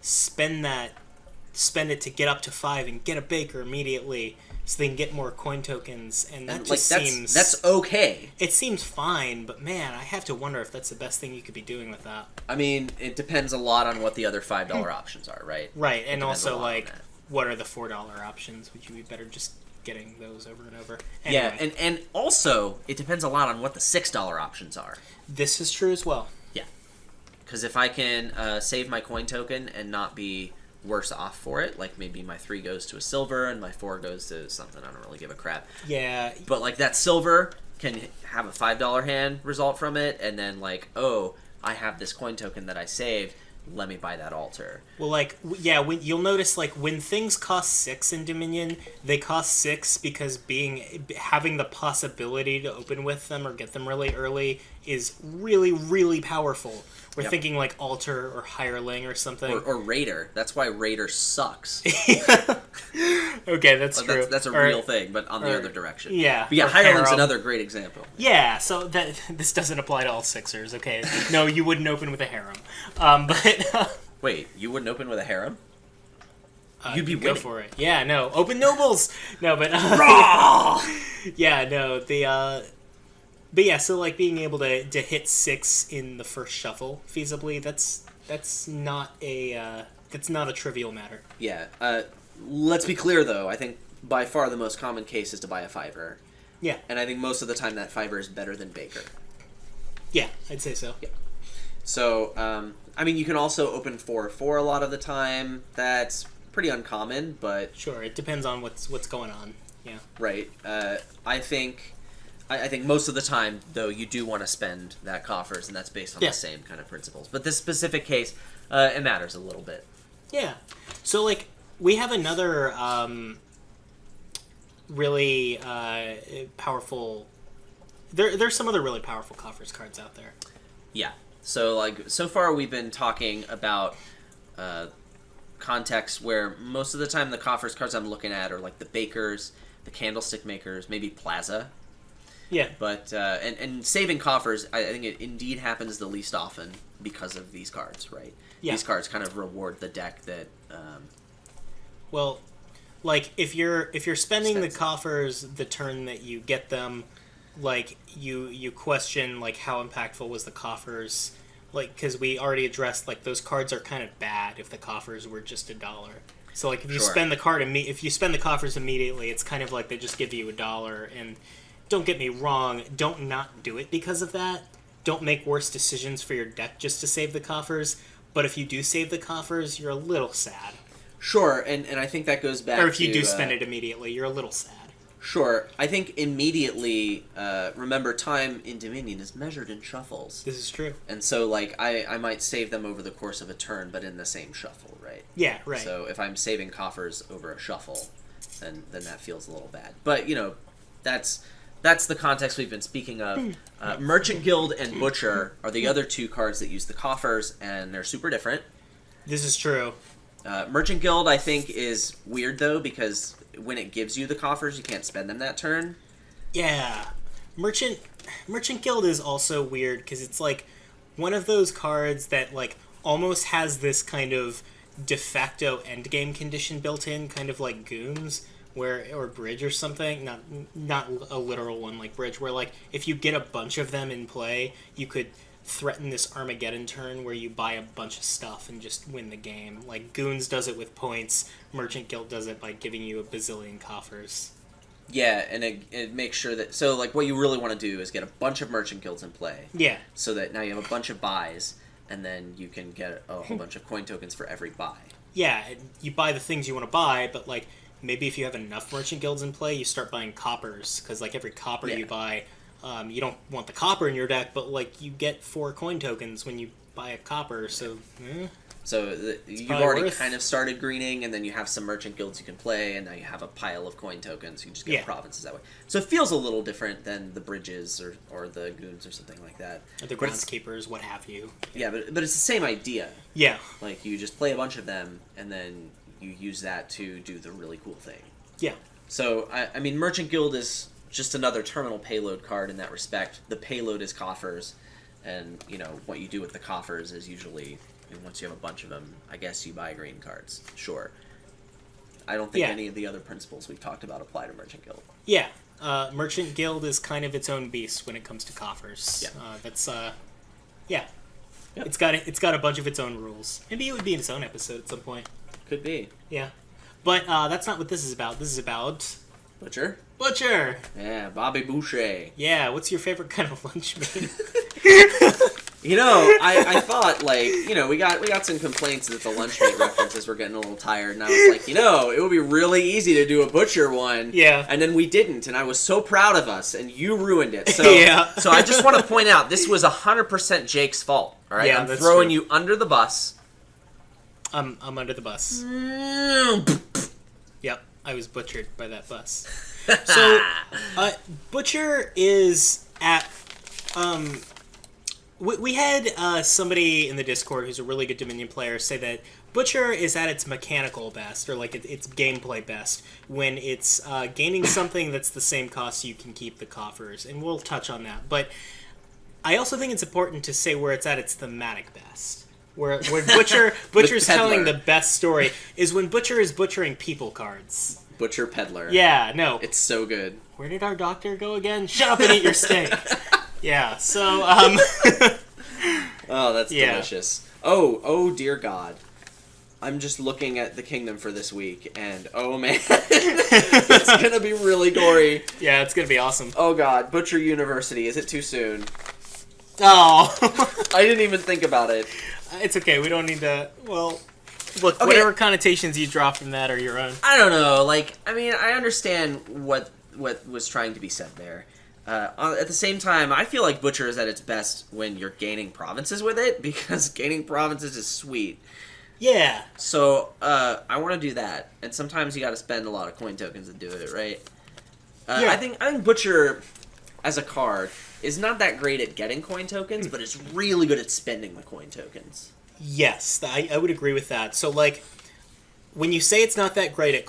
spend it to get up to 5 and get a Baker immediately so they can get more coin tokens, and that just seems... That's okay. It seems fine, but man, I have to wonder if that's the best thing you could be doing with that. I mean, it depends a lot on what the other $5 options are, right? Right, and also, like, what are the $4 options? Would you be better just getting those over and over? Anyway. Yeah, and also, it depends a lot on what the $6 options are. This is true as well. Yeah. Because if I can save my coin token and not be worse off for it, like maybe my 3 goes to a silver and my 4 goes to something I don't really give a crap. Yeah. But, like, that silver can have a $5 hand result from it, and then, like, oh, I have this coin token that I saved, let me buy that altar. Well, like, yeah, you'll notice, like, when things cost 6 in Dominion, they cost 6 because having the possibility to open with them or get them really early is really, really powerful. We're thinking, like, altar or hireling or something. Or raider. That's why raider sucks. Okay, that's true. That's a real thing, but on the other direction. Yeah. But yeah, hireling's another great example. Yeah, so this doesn't apply to all Sixers, okay? No, you wouldn't open with a harem. But... Wait, you wouldn't open with a harem? You'd be go winning. for it. Yeah, no. Open nobles! No, but... Yeah, no, But yeah, so, like, being able to hit 6 in the first shuffle feasibly, that's not a trivial matter. Yeah. Let's be clear, though. I think by far the most common case is to buy a 5-er. Yeah. And I think most of the time that 5-er is better than Baker. Yeah, I'd say so. Yeah. So, I mean, you can also open 4-4 a lot of the time. That's pretty uncommon, but... Sure, it depends on what's going on. Yeah. Right. I think most of the time, though, you do want to spend that coffers, and that's based on the same kind of principles. But this specific case, it matters a little bit. Yeah. So, like, we have another really powerful... There's some other really powerful coffers cards out there. Yeah. So, like, so far we've been talking about contexts where most of the time the coffers cards I'm looking at are, like, the bakers, the candlestick makers, maybe Plaza. Yeah. But, and saving coffers, I think it indeed happens the least often because of these cards, right? Yeah. These cards kind of reward the deck that... well, like, if you're spending the coffers the turn that you get them, like, you question, like, how impactful was the coffers, like, because we already addressed, like, those cards are kind of bad if the coffers were just $1. So, like, if you spend the coffers immediately, it's kind of like they just give you $1, and don't get me wrong, don't not do it because of that. Don't make worse decisions for your deck just to save the coffers, but if you do save the coffers, you're a little sad. Sure, and I think that goes back to... Or if you do spend it immediately, you're a little sad. Sure. I think immediately, remember, time in Dominion is measured in shuffles. This is true. And so, like, I might save them over the course of a turn, but in the same shuffle, right? Yeah, right. So if I'm saving coffers over a shuffle, then that feels a little bad. But, that's the context we've been speaking of. Merchant Guild and Butcher are the other two cards that use the coffers, and they're super different. This is true. Merchant Guild, I think, is weird, though, because when it gives you the coffers, you can't spend them that turn. Yeah. Merchant Guild is also weird, because it's, like, one of those cards that, like, almost has this kind of de facto endgame condition built in, kind of like goons, or bridge or something. Not a literal one like bridge, where like if you get a bunch of them in play, you could threaten this Armageddon turn where you buy a bunch of stuff and just win the game. Like Goons does it with points, Merchant Guild does it by giving you a bazillion coffers. Yeah, and it makes sure that... So, like, what you really want to do is get a bunch of Merchant Guilds in play. Yeah. So that now you have a bunch of buys, and then you can get a whole bunch of coin tokens for every buy. Yeah, you buy the things you want to buy, but, like, maybe if you have enough Merchant Guilds in play, you start buying coppers, because, like, every copper you buy, you don't want the copper in your deck, but, like, you get 4 coin tokens when you buy a copper, so... So you've already kind of started greening, and then you have some Merchant Guilds you can play, and now you have a pile of coin tokens. You just get provinces that way. So it feels a little different than the bridges or the goons or something like that. Or the groundskeepers, what have you. Yeah, but it's the same idea. Yeah. Like, you just play a bunch of them, and then you use that to do the really cool thing. Yeah. So, I mean, Merchant Guild is just another terminal payload card in that respect. The payload is coffers, and, you know, what you do with the coffers is usually... And once you have a bunch of them, I guess you buy green cards. Sure. I don't think any of the other principles we've talked about apply to Merchant Guild. Yeah. Merchant Guild is kind of its own beast when it comes to coffers. Yeah. Yep. It's got a bunch of its own rules. Maybe it would be in its own episode at some point. Could be. Yeah. But that's not what this is about. This is about... Butcher? Butcher! Yeah, Bobby Boucher. Yeah, what's your favorite kind of lunch meat? You know, I thought, like, you know, we got some complaints that the lunch meat references were getting a little tired, and I was like, you know, it would be really easy to do a Butcher one. Yeah. And then we didn't, and I was so proud of us, and you ruined it. So, so I just want to point out, this was 100% Jake's fault, all right? Yeah, I'm that's throwing true. you under the bus. I'm under the bus. Yep, I was butchered by that bus. So, Butcher is at... We had somebody in the Discord who's a really good Dominion player say that Butcher is at its mechanical best, or like its gameplay best, when it's gaining something that's the same cost you can keep the coffers, and we'll touch on that. But I also think it's important to say where it's at its thematic best. Where Butcher's telling the best story is when Butcher is butchering people cards. Butcher Peddler. Yeah, no. It's so good. Where did our doctor go again? Shut up and eat your steak. Yeah, so, Oh, that's delicious. Oh, dear God. I'm just looking at the kingdom for this week, and oh, man. It's gonna be really gory. Yeah, it's gonna be awesome. Oh, God. Butcher University. Is it too soon? Oh. I didn't even think about it. It's okay, we don't need to... Well, look, Okay. whatever connotations you draw from that are your own. I don't know. Like, I mean, I understand what was trying to be said there. At the same time, I feel like Butcher is at its best when you're gaining provinces with it, because gaining provinces is sweet. Yeah. So, I want to do that. And sometimes you gotta spend a lot of coin tokens to do it, right? Yeah. I think Butcher, as a card, is not that great at getting coin tokens, but it's really good at spending the coin tokens. Yes, I would agree with that. So, like, when you say it's not that great at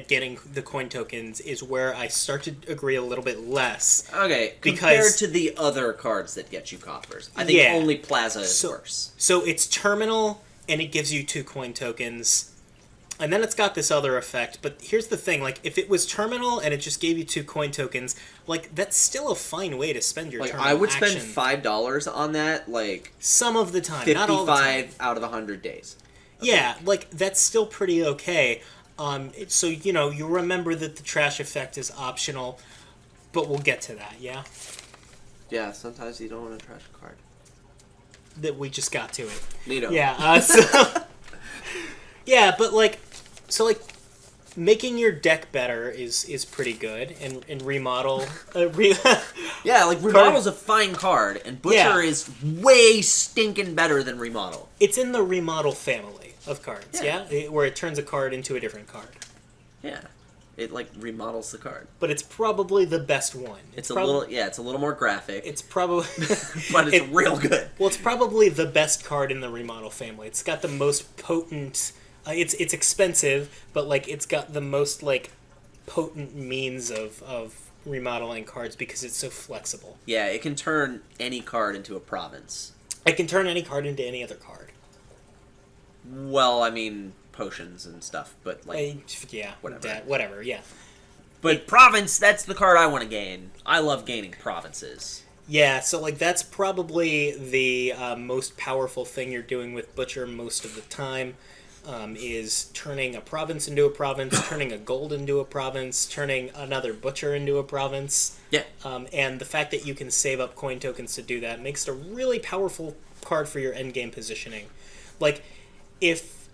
getting the coin tokens is where I start to agree a little bit less. Okay, because, compared to the other cards that get you coffers. I think only Plaza is worse. So it's terminal, and it gives you 2 coin tokens. And then it's got this other effect, but here's the thing, like, if it was terminal and it just gave you 2 coin tokens, like, that's still a fine way to spend your terminal I would spend action. $5 on that, like... Some of the time, not all the time. 55 out of 100 days. Okay. Yeah, like, that's still pretty okay. So, you know, you remember that the trash effect is optional, but we'll get to that, yeah? Yeah, sometimes you don't want to trash a card. That we just got to it. Neato. Yeah, so... yeah, but, like... So, like, making your deck better is pretty good, and remodel... Yeah, like, Remodel's a fine card, and Butcher is way stinking better than Remodel. It's in the Remodel family of cards, where it turns a card into a different card. Yeah. It, like, remodels the card. But it's probably the best one. It's a little more graphic. It's probably... but it's real good. Well, it's probably the best card in the Remodel family. It's got the most potent... it's expensive, but, like, it's got the most, like, potent means of remodeling cards because it's so flexible. Yeah, it can turn any card into a province. It can turn any card into any other card. Well, I mean, potions and stuff, but Yeah, whatever. Whatever, yeah. But province, that's the card I want to gain. I love gaining provinces. Yeah, so like that's probably the most powerful thing you're doing with Butcher most of the time, is turning a province into a province, turning a gold into a province, turning another Butcher into a province. Yeah. And the fact that you can save up coin tokens to do that makes it a really powerful card for your endgame positioning. Like, if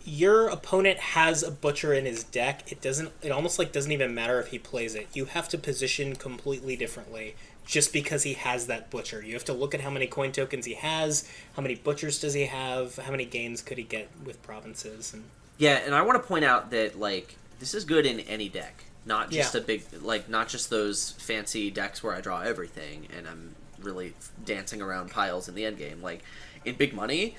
your opponent has a Butcher in his deck, it almost like doesn't even matter if he plays it. You have to position completely differently just because he has that Butcher. You have to look at how many coin tokens he has, how many Butchers does he have, how many gains could he get with provinces. Yeah, and I want to point out that, like, this is good in any deck. Not just not just those fancy decks where I draw everything and I'm really dancing around piles in the endgame. Like, in Big Money,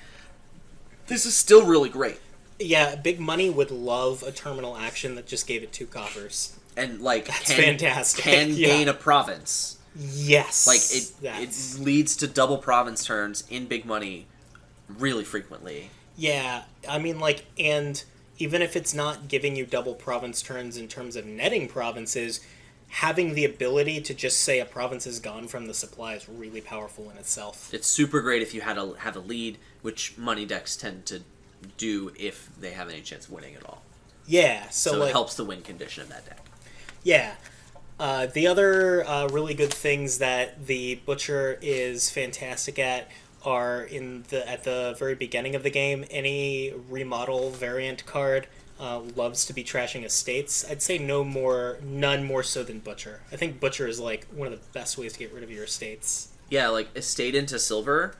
this is still really great. Yeah, Big Money would love a terminal action that just gave it 2 coffers. And, like, That's fantastic. Can gain a province. Yes. Like, it leads to double province turns in Big Money really frequently. Yeah, I mean, like, and even if it's not giving you double province turns in terms of netting provinces, having the ability to just say a province is gone from the supply is really powerful in itself. It's super great if you have a lead, which money decks tend to do if they have any chance of winning at all. Yeah, so it helps the win condition of that deck. Yeah. The other really good things that the Butcher is fantastic at are at the very beginning of the game. Any remodel variant card loves to be trashing estates. I'd say none more so than Butcher. I think Butcher is like one of the best ways to get rid of your estates. Yeah, like estate into silver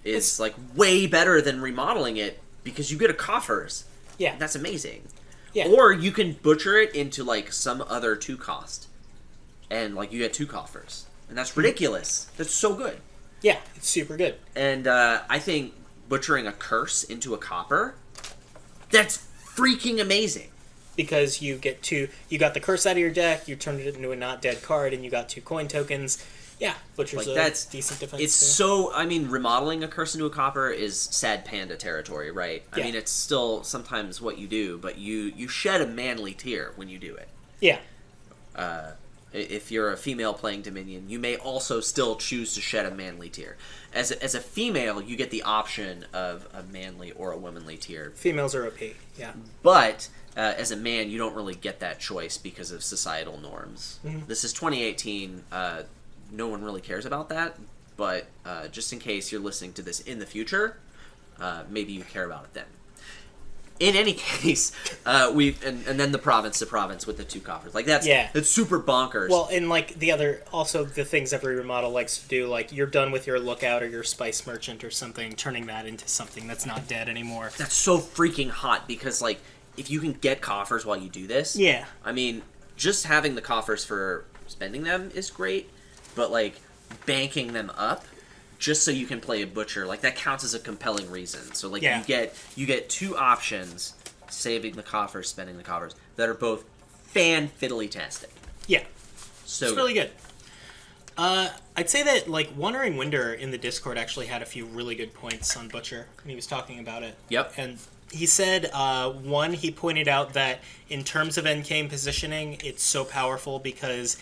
is like way better than remodeling it because you get a coffers. Yeah, that's amazing. Yeah, or you can butcher it into like some other 2 cost, and like you get 2 coffers, and that's ridiculous. That's so good. Yeah, it's super good. And I think butchering a curse into a copper, that's freaking amazing. Because you got the curse out of your deck, you turned it into a not dead card, and you got 2 coin tokens. Yeah, Butcher's that's decent defense. It's so, I mean, remodeling a curse into a copper is sad panda territory, right? Yeah. I mean, it's still sometimes what you do, but you shed a manly tear when you do it. Yeah. If you're a female playing Dominion, you may also still choose to shed a manly tear. As a female, you get the option of a manly or a womanly tear. Females are OP, yeah. But as a man, you don't really get that choice because of societal norms. Mm-hmm. This is 2018. No one really cares about that, but just in case you're listening to this in the future, maybe you care about it then. In any case, and then the province to province with the 2 coffers. Like, that's super bonkers. Well, and like the things every remodel likes to do, like you're done with your lookout or your spice merchant or something, turning that into something that's not dead anymore. That's so freaking hot because, like, if you can get coffers while you do this, yeah. I mean, just having the coffers for spending them is great, but like banking them up just so you can play a butcher, like that counts as a compelling reason. So like you get 2 options, saving the coffers, spending the coffers, that are both fan-fiddly-tastic. Yeah. So it's really good. I'd say that like Wandering Winder in the Discord actually had a few really good points on Butcher when he was talking about it. Yep. And he said, one, he pointed out that in terms of endgame positioning, it's so powerful because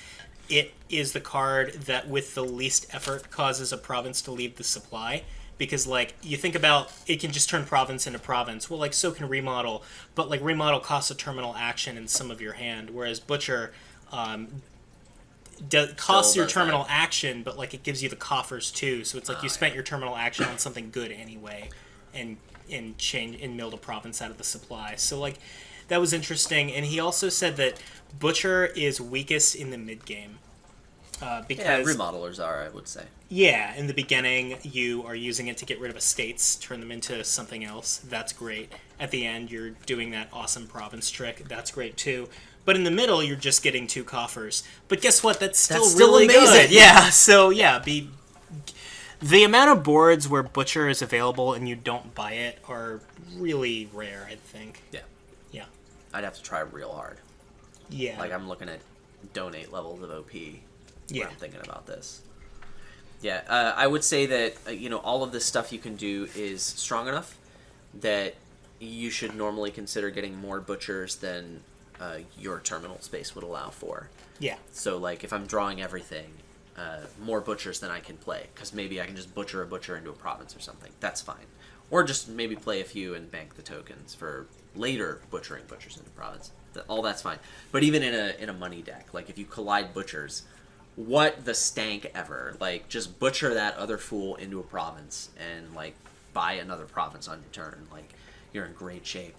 it is the card that with the least effort causes a province to leave the supply. Because, like, you think about, it can just turn province into province. Well, like, so can Remodel. But, like, Remodel costs a terminal action in some of your hand. Whereas Butcher costs your terminal action, but, like, it gives you the coffers, too. So it's like you spent your terminal action on something good anyway. And milled a province out of the supply. So, like, that was interesting. And he also said that Butcher is weakest in the mid-game. Because remodelers are, I would say. Yeah, in the beginning, you are using it to get rid of estates, turn them into something else. That's great. At the end, you're doing that awesome province trick. That's great, too. But in the middle, you're just getting 2 coffers. But guess what? That's still really amazing. Good. Yeah, so, yeah, the amount of boards where Butcher is available and you don't buy it are really rare, I think. Yeah. Yeah. I'd have to try real hard. Yeah. Like, I'm looking at donate levels of OP when I'm thinking about this. Yeah, I would say that, all of this stuff you can do is strong enough that you should normally consider getting more butchers than your terminal space would allow for. Yeah. So, like, if I'm drawing everything, more butchers than I can play, because maybe I can just butcher a butcher into a province or something. That's fine. Or just maybe play a few and bank the tokens for later butchering butchers into province. All that's fine. But even in a money deck, like, if you collide butchers, what the stank ever. Like, just butcher that other fool into a province and, like, buy another province on your turn. Like, you're in great shape.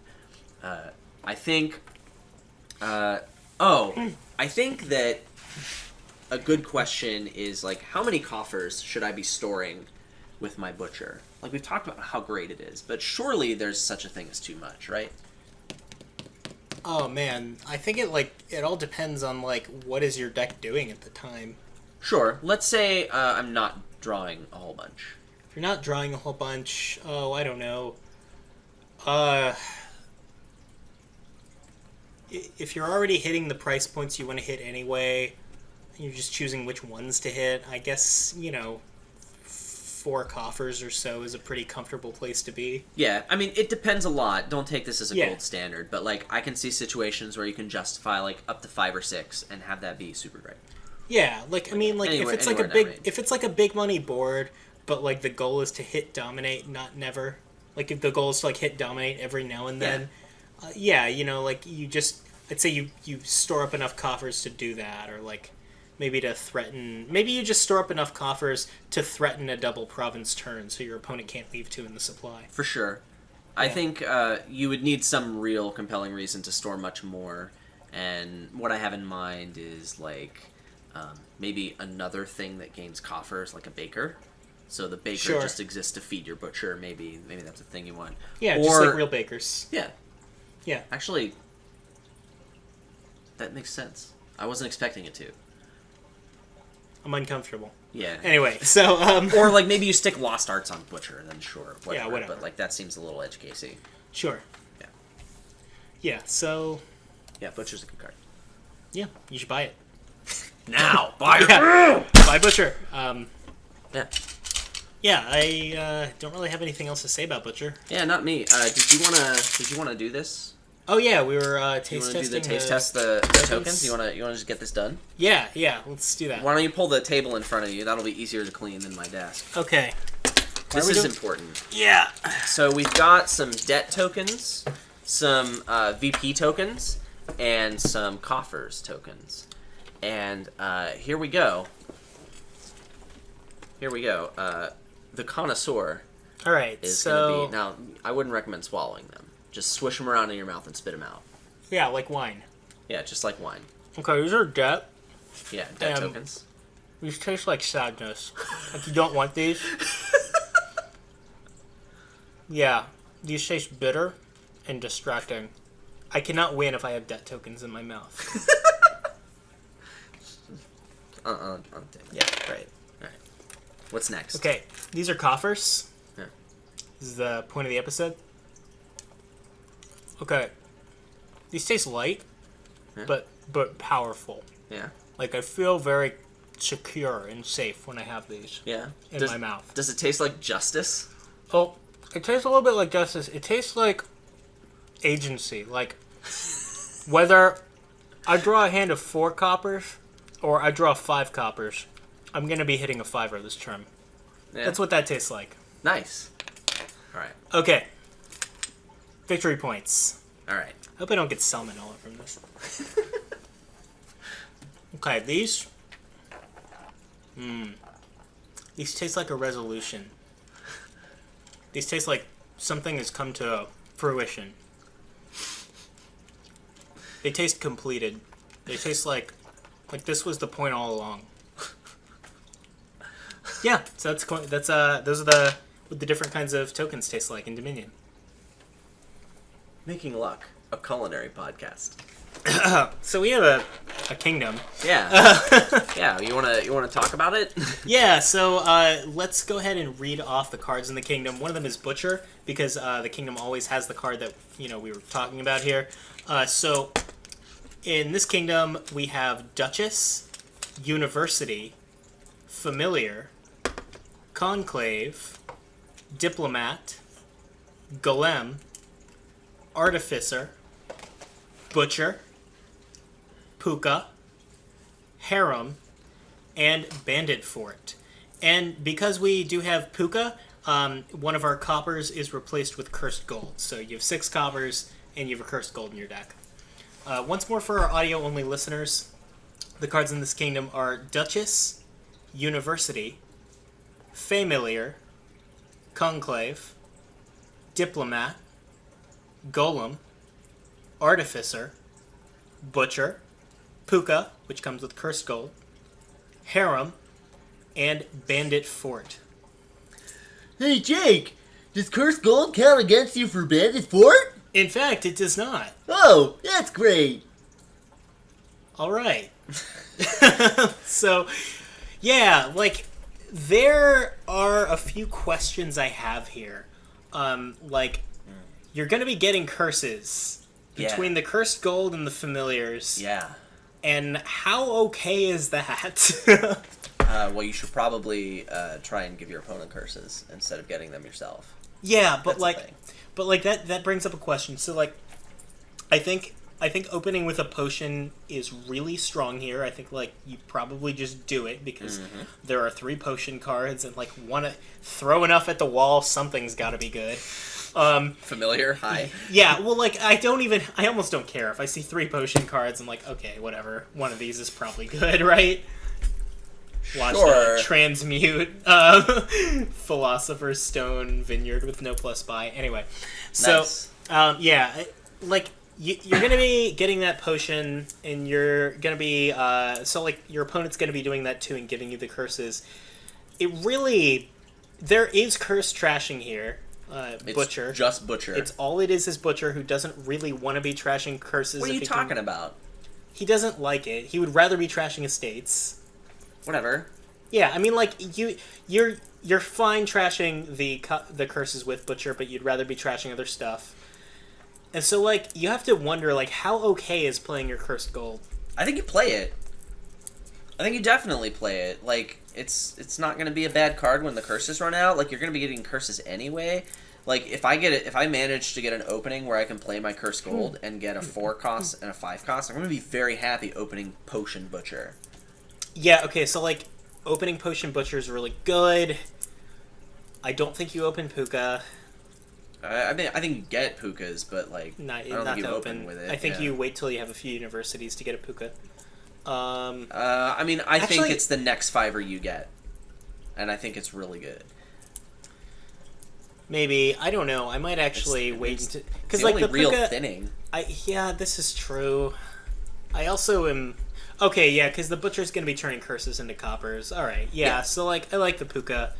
I think... I think that a good question is, like, how many coffers should I be storing with my butcher? Like, we've talked about how great it is, but surely there's such a thing as too much, right? Oh, man. I think it all depends on, like, what is your deck doing at the time. Sure. Let's say I'm not drawing a whole bunch. If you're not drawing a whole bunch, I don't know. If you're already hitting the price points you want to hit anyway, and you're just choosing which ones to hit, I guess, 4 coffers or so is a pretty comfortable place to be. Yeah, I mean, it depends a lot. Don't take this as a Yeah. gold standard, but, like, I can see situations where you can justify, like, up to 5 or 6 and have that be super great. Yeah, like, I mean, like, Anywhere- if it's like anywhere in that range. if it's like a big money board, but, like, the goal is to hit dominate, not never. Like, if the goal is to, like, hit dominate every now and then, like, I'd say you store up enough coffers to do that, or, like, maybe you just store up enough coffers to threaten a double province turn so your opponent can't leave 2 in the supply. For sure. I think you would need some real compelling reason to store much more, and what I have in mind is, like, maybe another thing that gains coffers, like a baker. So the baker Sure. just exists to feed your butcher. Maybe that's a thing you want. Yeah, or, just like real bakers. Yeah. Yeah. Actually, that makes sense. I wasn't expecting it to. I'm uncomfortable. Yeah. Anyway, so... Or, like, maybe you stick Lost Arts on Butcher, then sure. Whatever. Yeah, whatever. But, like, that seems a little edge casey. Sure. Yeah. Yeah, so... Yeah, Butcher's a good card. Yeah, you should buy it. Now! Buy it! Yeah. Buy Butcher. Yeah. Yeah, I don't really have anything else to say about Butcher. Yeah, not me. Did you wanna do this? Oh yeah, we were You taste wanna do testing the taste test the tokens? You wanna just get this done? Yeah, let's do that. Why don't you pull the table in front of you? That'll be easier to clean than my desk. Okay. This we is doing- important. Yeah. So we've got some debt tokens, some VP tokens, and some coffers tokens. And here we go. The connoisseur All right. is So going to be... Now, I wouldn't recommend swallowing them. Just swish them around in your mouth and spit them out. yeah, like wine. Yeah, just like wine. Okay, these are debt. Yeah, debt tokens. These taste like sadness. Like you don't want these. Yeah, these taste bitter and distracting. I cannot win if I have debt tokens in my mouth. Yeah, right. All right. What's next? Okay, these are coffers. Yeah. This is the point of the episode. Okay. These taste light, Yeah. but powerful. Yeah. Like, I feel very secure and safe when I have these Yeah. in my mouth. Does it taste like justice? Oh, it tastes a little bit like justice. It tastes like agency. Like, whether I draw a hand of 4 coppers or I draw 5 coppers, I'm going to be hitting a 5er this turn. Yeah. That's what that tastes like. Nice. All right. Okay. Victory points. All right. I hope I don't get salmonella from this. Okay, these... These taste like a resolution. These taste like something has come to fruition. They taste completed. They taste like this was the point all along. Yeah, so those are what the different kinds of tokens taste like in Dominion. Making Luck, a culinary podcast. So we have a kingdom. Yeah. Yeah. You wanna talk about it? Yeah, so let's go ahead and read off the cards in the kingdom. One of them is Butcher, because the kingdom always has the card that we were talking about here. So in this kingdom, we have Duchess, University, Familiar, Conclave, Diplomat, Golem, Artificer, Butcher, Pooka, Harem, and Bandit Fort. And because we do have Pooka, one of our coppers is replaced with Cursed Gold. So you have 6 coppers, and you have a Cursed Gold in your deck. Once more for our audio-only listeners, the cards in this kingdom are Duchess, University, Familiar, Conclave, Diplomat, Golem, Artificer, Butcher, Pooka, which comes with Cursed Gold, Harem, and Bandit Fort. Hey Jake, does Cursed Gold count against you for Bandit Fort? In fact, it does not. Oh, that's great. All right. So, yeah, like, there are a few questions I have here. You're going to be getting curses between the Cursed Gold and the Familiars. Yeah. And how okay is that? Well, you should probably try and give your opponent curses instead of getting them yourself. Yeah, but That's that brings up a question. So like, I think opening with a potion is really strong here. I think like you probably just do it because there are 3 potion cards and like throw enough at the wall. Something's got to be good. Familiar? Hi. Yeah, well, like, I almost don't care. If I see 3 potion cards, I'm like, okay, whatever. One of these is probably good, right? Watch that. Transmute, Philosopher's Stone, Vineyard with no plus buy. Anyway, so, Nice. Yeah, like, you're going to be getting that potion, and you're going to be, so, like, your opponent's going to be doing that too and giving you the curses. There is curse trashing here. It's Butcher. just Butcher. It's all it is Butcher, who doesn't really want to be trashing curses. What are you talking about? He doesn't like it. He would rather be trashing estates. Whatever. Yeah, I mean, like, you're fine trashing the curses with Butcher, but you'd rather be trashing other stuff. And so, like, you have to wonder, like, how okay is playing your Cursed Gold? I think you play it. I think you definitely play it. Like, it's not going to be a bad card when the curses run out. Like, you're going to be getting curses anyway. Like, if I manage to get an opening where I can play my Cursed Gold and get a 4 cost and a 5 cost, I'm going to be very happy opening Potion Butcher. Yeah, okay, so, like, opening Potion Butcher is really good. I don't think you open Pooka. I think you get Pookas, but, like, Not I don't think you to open with it. I think yeah. you wait till you have a few universities to get a Pooka. I mean, I think Actually- it's the next 5er you get. And I think it's really good. Maybe, I don't know. I might actually wait until... It's Because, the like, only the real Pooka... thinning. Yeah, this is true. I also am... Okay, yeah, because the Butcher's going to be turning curses into coppers. Alright, yeah, so, like, I like the Pooka.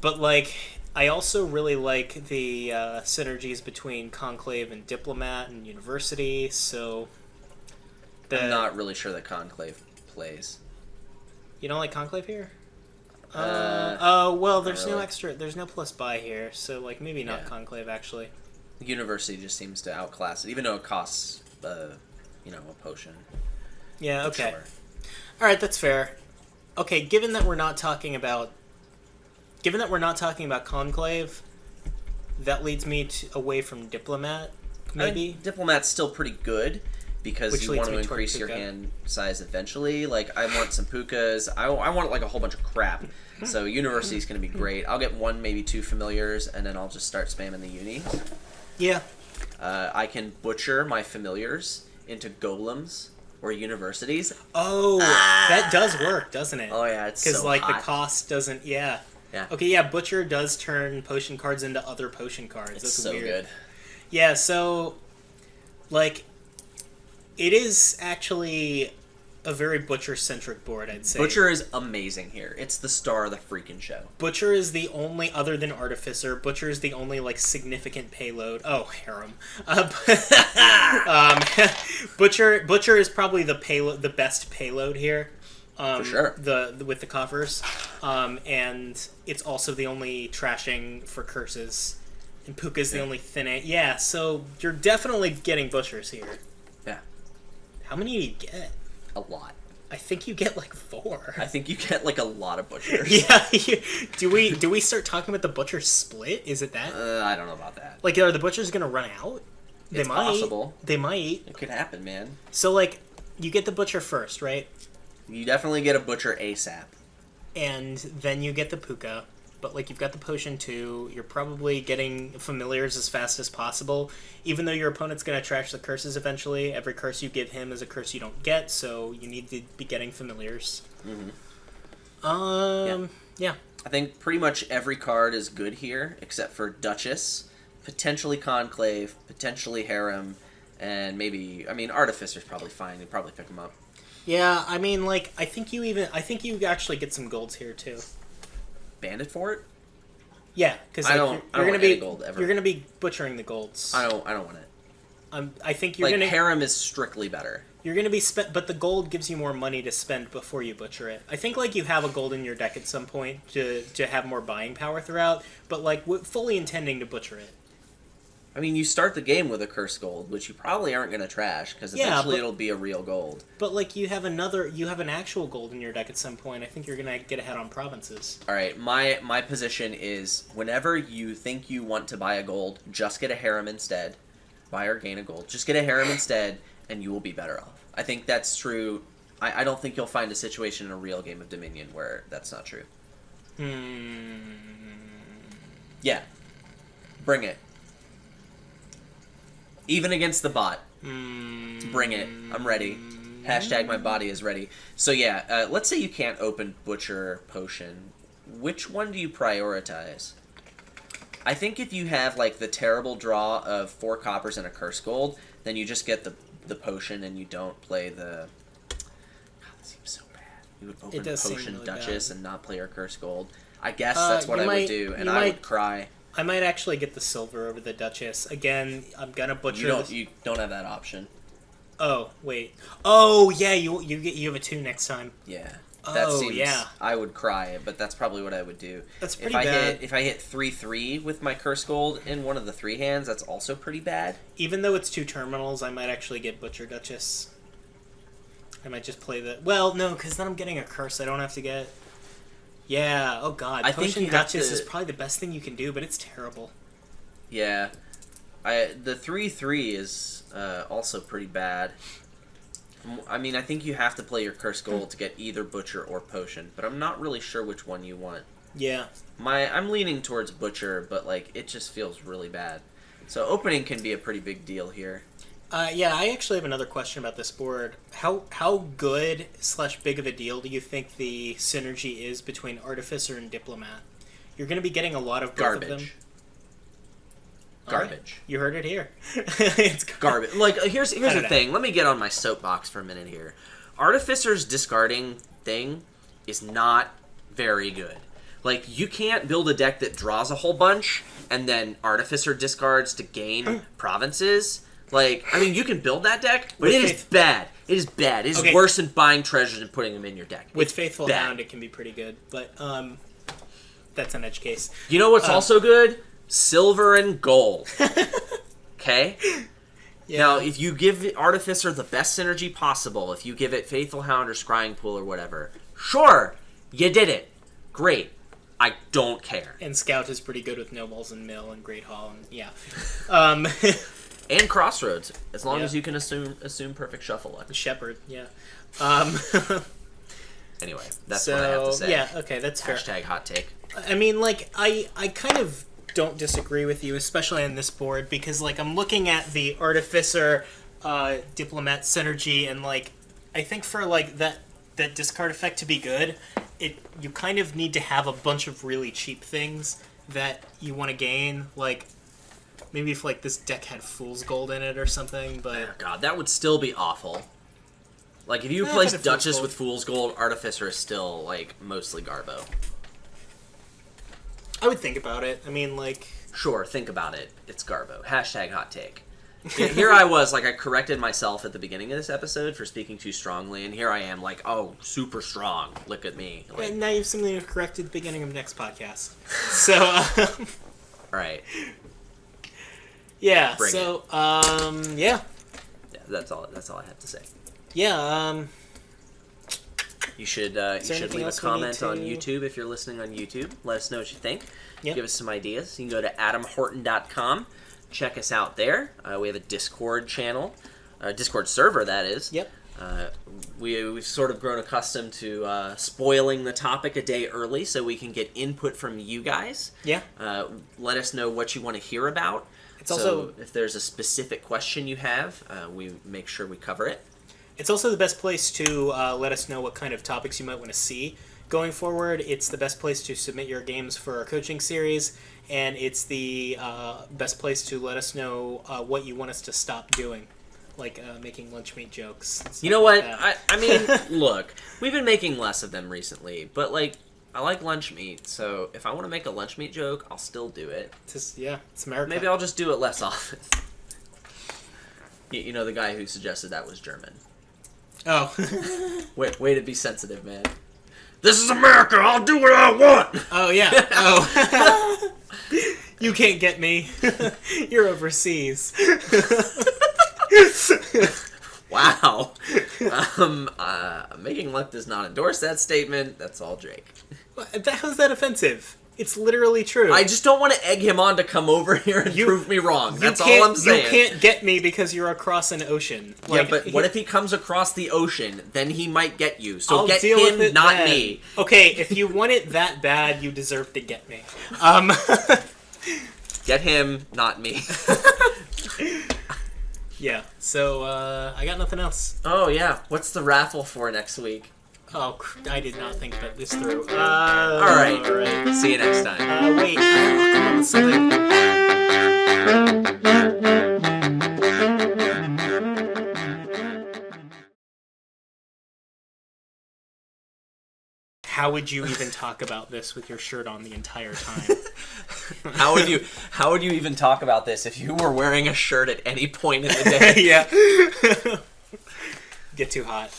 But, like, I also really like the synergies between Conclave and Diplomat and University, so... I'm not really sure that Conclave plays. You don't like Conclave here? Well, there's no really. extra... There's no plus buy here, so, like, maybe not Yeah. Conclave, actually. University just seems to outclass it, even though it costs, a potion. Yeah, But okay. sure. Alright, that's fair. Okay, given that we're not talking about Conclave, that leads me away from Diplomat, maybe? Diplomat's still pretty good because Which you leads want to me toward increase your Pooka. hand size eventually. Like, I want some Pookas. I want, like, a whole bunch of crap. So University's going to be great. I'll get 1, maybe 2 Familiars, and then I'll just start spamming the Uni. Yeah. I can butcher my Familiars into Golems or Universities. Oh, that does work, doesn't it? Oh, yeah, it's so Because, like, hot. the cost doesn't... Yeah. Yeah. Okay, yeah, Butcher does turn potion cards into other potion cards. It's That's so weird. good. Yeah, so, like, it is actually a very Butcher-centric board, I'd say. Butcher is amazing here. It's the star of the freaking show. Butcher is the only, other than Artificer, Butcher is the only, like, significant payload. Oh, Harem. Butcher is probably the best payload here. For sure. With the Coffers. And it's also the only trashing for curses. And Pooka's the only thin. Yeah, so you're definitely getting Butchers here. Yeah. How many do you get? A lot. I think you get like 4. I think you get, like, a lot of Butchers. Yeah. Do we start talking about the Butcher split? Is it that? I don't know about that. Like, are the Butchers gonna run out? It's possible. They might. It could happen, man. So, like, you get the Butcher first, right? You definitely get a Butcher ASAP. And then you get the Pooka. But, like, you've got the potion too. You're probably getting familiars as fast as possible. Even though your opponent's going to trash the curses eventually, every curse you give him is a curse you don't get, so you need to be getting familiars. Yeah. I think pretty much every card is good here, except for Duchess, potentially Conclave, potentially Harem, and maybe, I mean, Artificer's probably fine. You'd probably pick him up. Yeah, I mean, like, I think you actually get some golds here, too. Bandit for it? Yeah, because I don't want any gold ever. You're going to be butchering the golds. I don't want it. I think you're like, going to... Harem is strictly better. You're going to be but the gold gives you more money to spend before you butcher it. I think, like, you have a gold in your deck at some point to have more buying power throughout, but, like, fully intending to butcher it. I mean, you start the game with a Curse Gold, which you probably aren't going to trash, because eventually it'll be a real gold. But, like, you have an actual gold in your deck at some point. I think you're going to get ahead on provinces. Alright, my position is, whenever you think you want to buy a gold, just get a Harem instead. Buy or gain a gold. Just get a Harem instead, and you will be better off. I think that's true. I don't think you'll find a situation in a real game of Dominion where that's not true. Yeah. Bring it. Even against the bot. Bring it. I'm ready. Hashtag my body is ready. So yeah, let's say you can't open Butcher Potion. Which one do you prioritize? I think if you have, like, the terrible draw of 4 coppers and a Curse Gold, then you just get the potion and you don't play the... God, that seems so bad. You would open Potion really Duchess and not play her Curse Gold. I guess that's what I would do, and I would cry. I might actually get the silver over the Duchess. Again, I'm gonna butcher You don't have that option. Oh, wait. Oh, yeah, you have a 2 next time. Yeah. That seems, yeah. I would cry, but that's probably what I would do. That's pretty bad. If I hit 3/3 with my Curse Gold in one of the 3 hands, that's also pretty bad. Even though it's 2 terminals, I might actually get Butcher Duchess. I might just play the... Well, no, because then I'm getting a curse I don't have to get. Yeah, oh god. I Potion think Duchess is probably the best thing you can do, but it's terrible. Yeah. The 3/3 is also pretty bad. I mean, I think you have to play your Curse Gold to get either Butcher or Potion, but I'm not really sure which one you want. Yeah. I'm leaning towards Butcher, but, like, it just feels really bad. So opening can be a pretty big deal here. Yeah, I actually have another question about this board. How good / big of a deal do you think the synergy is between Artificer and Diplomat? You're going to be getting a lot of both of them. Garbage. Right. You heard it here. It's garbage. Like, here's the thing. Let me get on my soapbox for a minute here. Artificer's discarding thing is not very good. Like, you can't build a deck that draws a whole bunch and then Artificer discards to gain provinces. Like, I mean, you can build that deck, but it is bad. It is bad. It is worse than buying treasures and putting them in your deck. With Faithful Hound, it can be pretty good, but that's an edge case. You know what's also good? Silver and gold. Okay? Yeah. Now, if you give Artificer the best synergy possible, if you give it Faithful Hound or Scrying Pool or whatever, sure, you did it. Great. I don't care. And Scout is pretty good with Nobles and Mill and Great Hall, and yeah. And Crossroads, as long as you can assume Perfect Shuffle luck. Shepherd, yeah. Anyway, that's what I have to say. Yeah, okay, that's fair. Hashtag hot take. I mean, like, I kind of don't disagree with you, especially on this board, because, like, I'm looking at the Artificer Diplomat synergy, and, like, I think for, like, that discard effect to be good, you kind of need to have a bunch of really cheap things that you want to gain, like, maybe if, like, this deck had Fool's Gold in it or something, but... Oh, God, that would still be awful. Like, if you replace Duchess with Fool's Gold, Artificer is still, like, mostly Garbo. I would think about it. I mean, like... Sure, think about it. It's Garbo. Hashtag hot take. Here I was, like, I corrected myself at the beginning of this episode for speaking too strongly, and here I am, like, oh, super strong. Look at me. Like, and now you've simply corrected at the beginning of next podcast. So, Alright. Yeah, Bring so, it. Yeah, that's all I have to say. Yeah, You should leave a comment on YouTube if you're listening on YouTube. Let us know what you think. Yep. Give us some ideas. You can go to adamhorton.com. check us out there. We have a Discord channel, Discord server, that is. Yep. We've sort of grown accustomed to spoiling the topic a day early so we can get input from you guys. Yeah. Let us know what you want to hear about. It's also, if there's a specific question you have, we make sure we cover it. It's also the best place to let us know what kind of topics you might want to see going forward. It's the best place to submit your games for our coaching series, and it's the best place to let us know what you want us to stop doing, like making lunch meat jokes. You know what? Like I mean, look, we've been making less of them recently, but like, I like lunch meat, so if I want to make a lunch meat joke, I'll still do it. It's America. Maybe I'll just do it less often. You know, the guy who suggested that was German. Oh. Way to be sensitive, man. This is America. I'll do what I want. Oh yeah. Oh. You can't get me. You're overseas. Wow. Making Luck does not endorse that statement. That's all Jake. How's that offensive? It's literally true. I just don't want to egg him on to come over here and prove me wrong. That's all I'm saying. You can't get me because you're across an ocean. Yeah, but what if he comes across the ocean? Then he might get you. So I'll get deal him, with it not then. me. Okay, if you want it that bad, you deserve to get me. Get him, not me. Yeah, so I got nothing else. Oh, yeah. What's the raffle for next week? Oh, I did not think about this through. All right. See you next time. Wait, I'll come up with something. How would you even talk about this with your shirt on the entire time? How would you even talk about this if you were wearing a shirt at any point in the day? Yeah. Get too hot.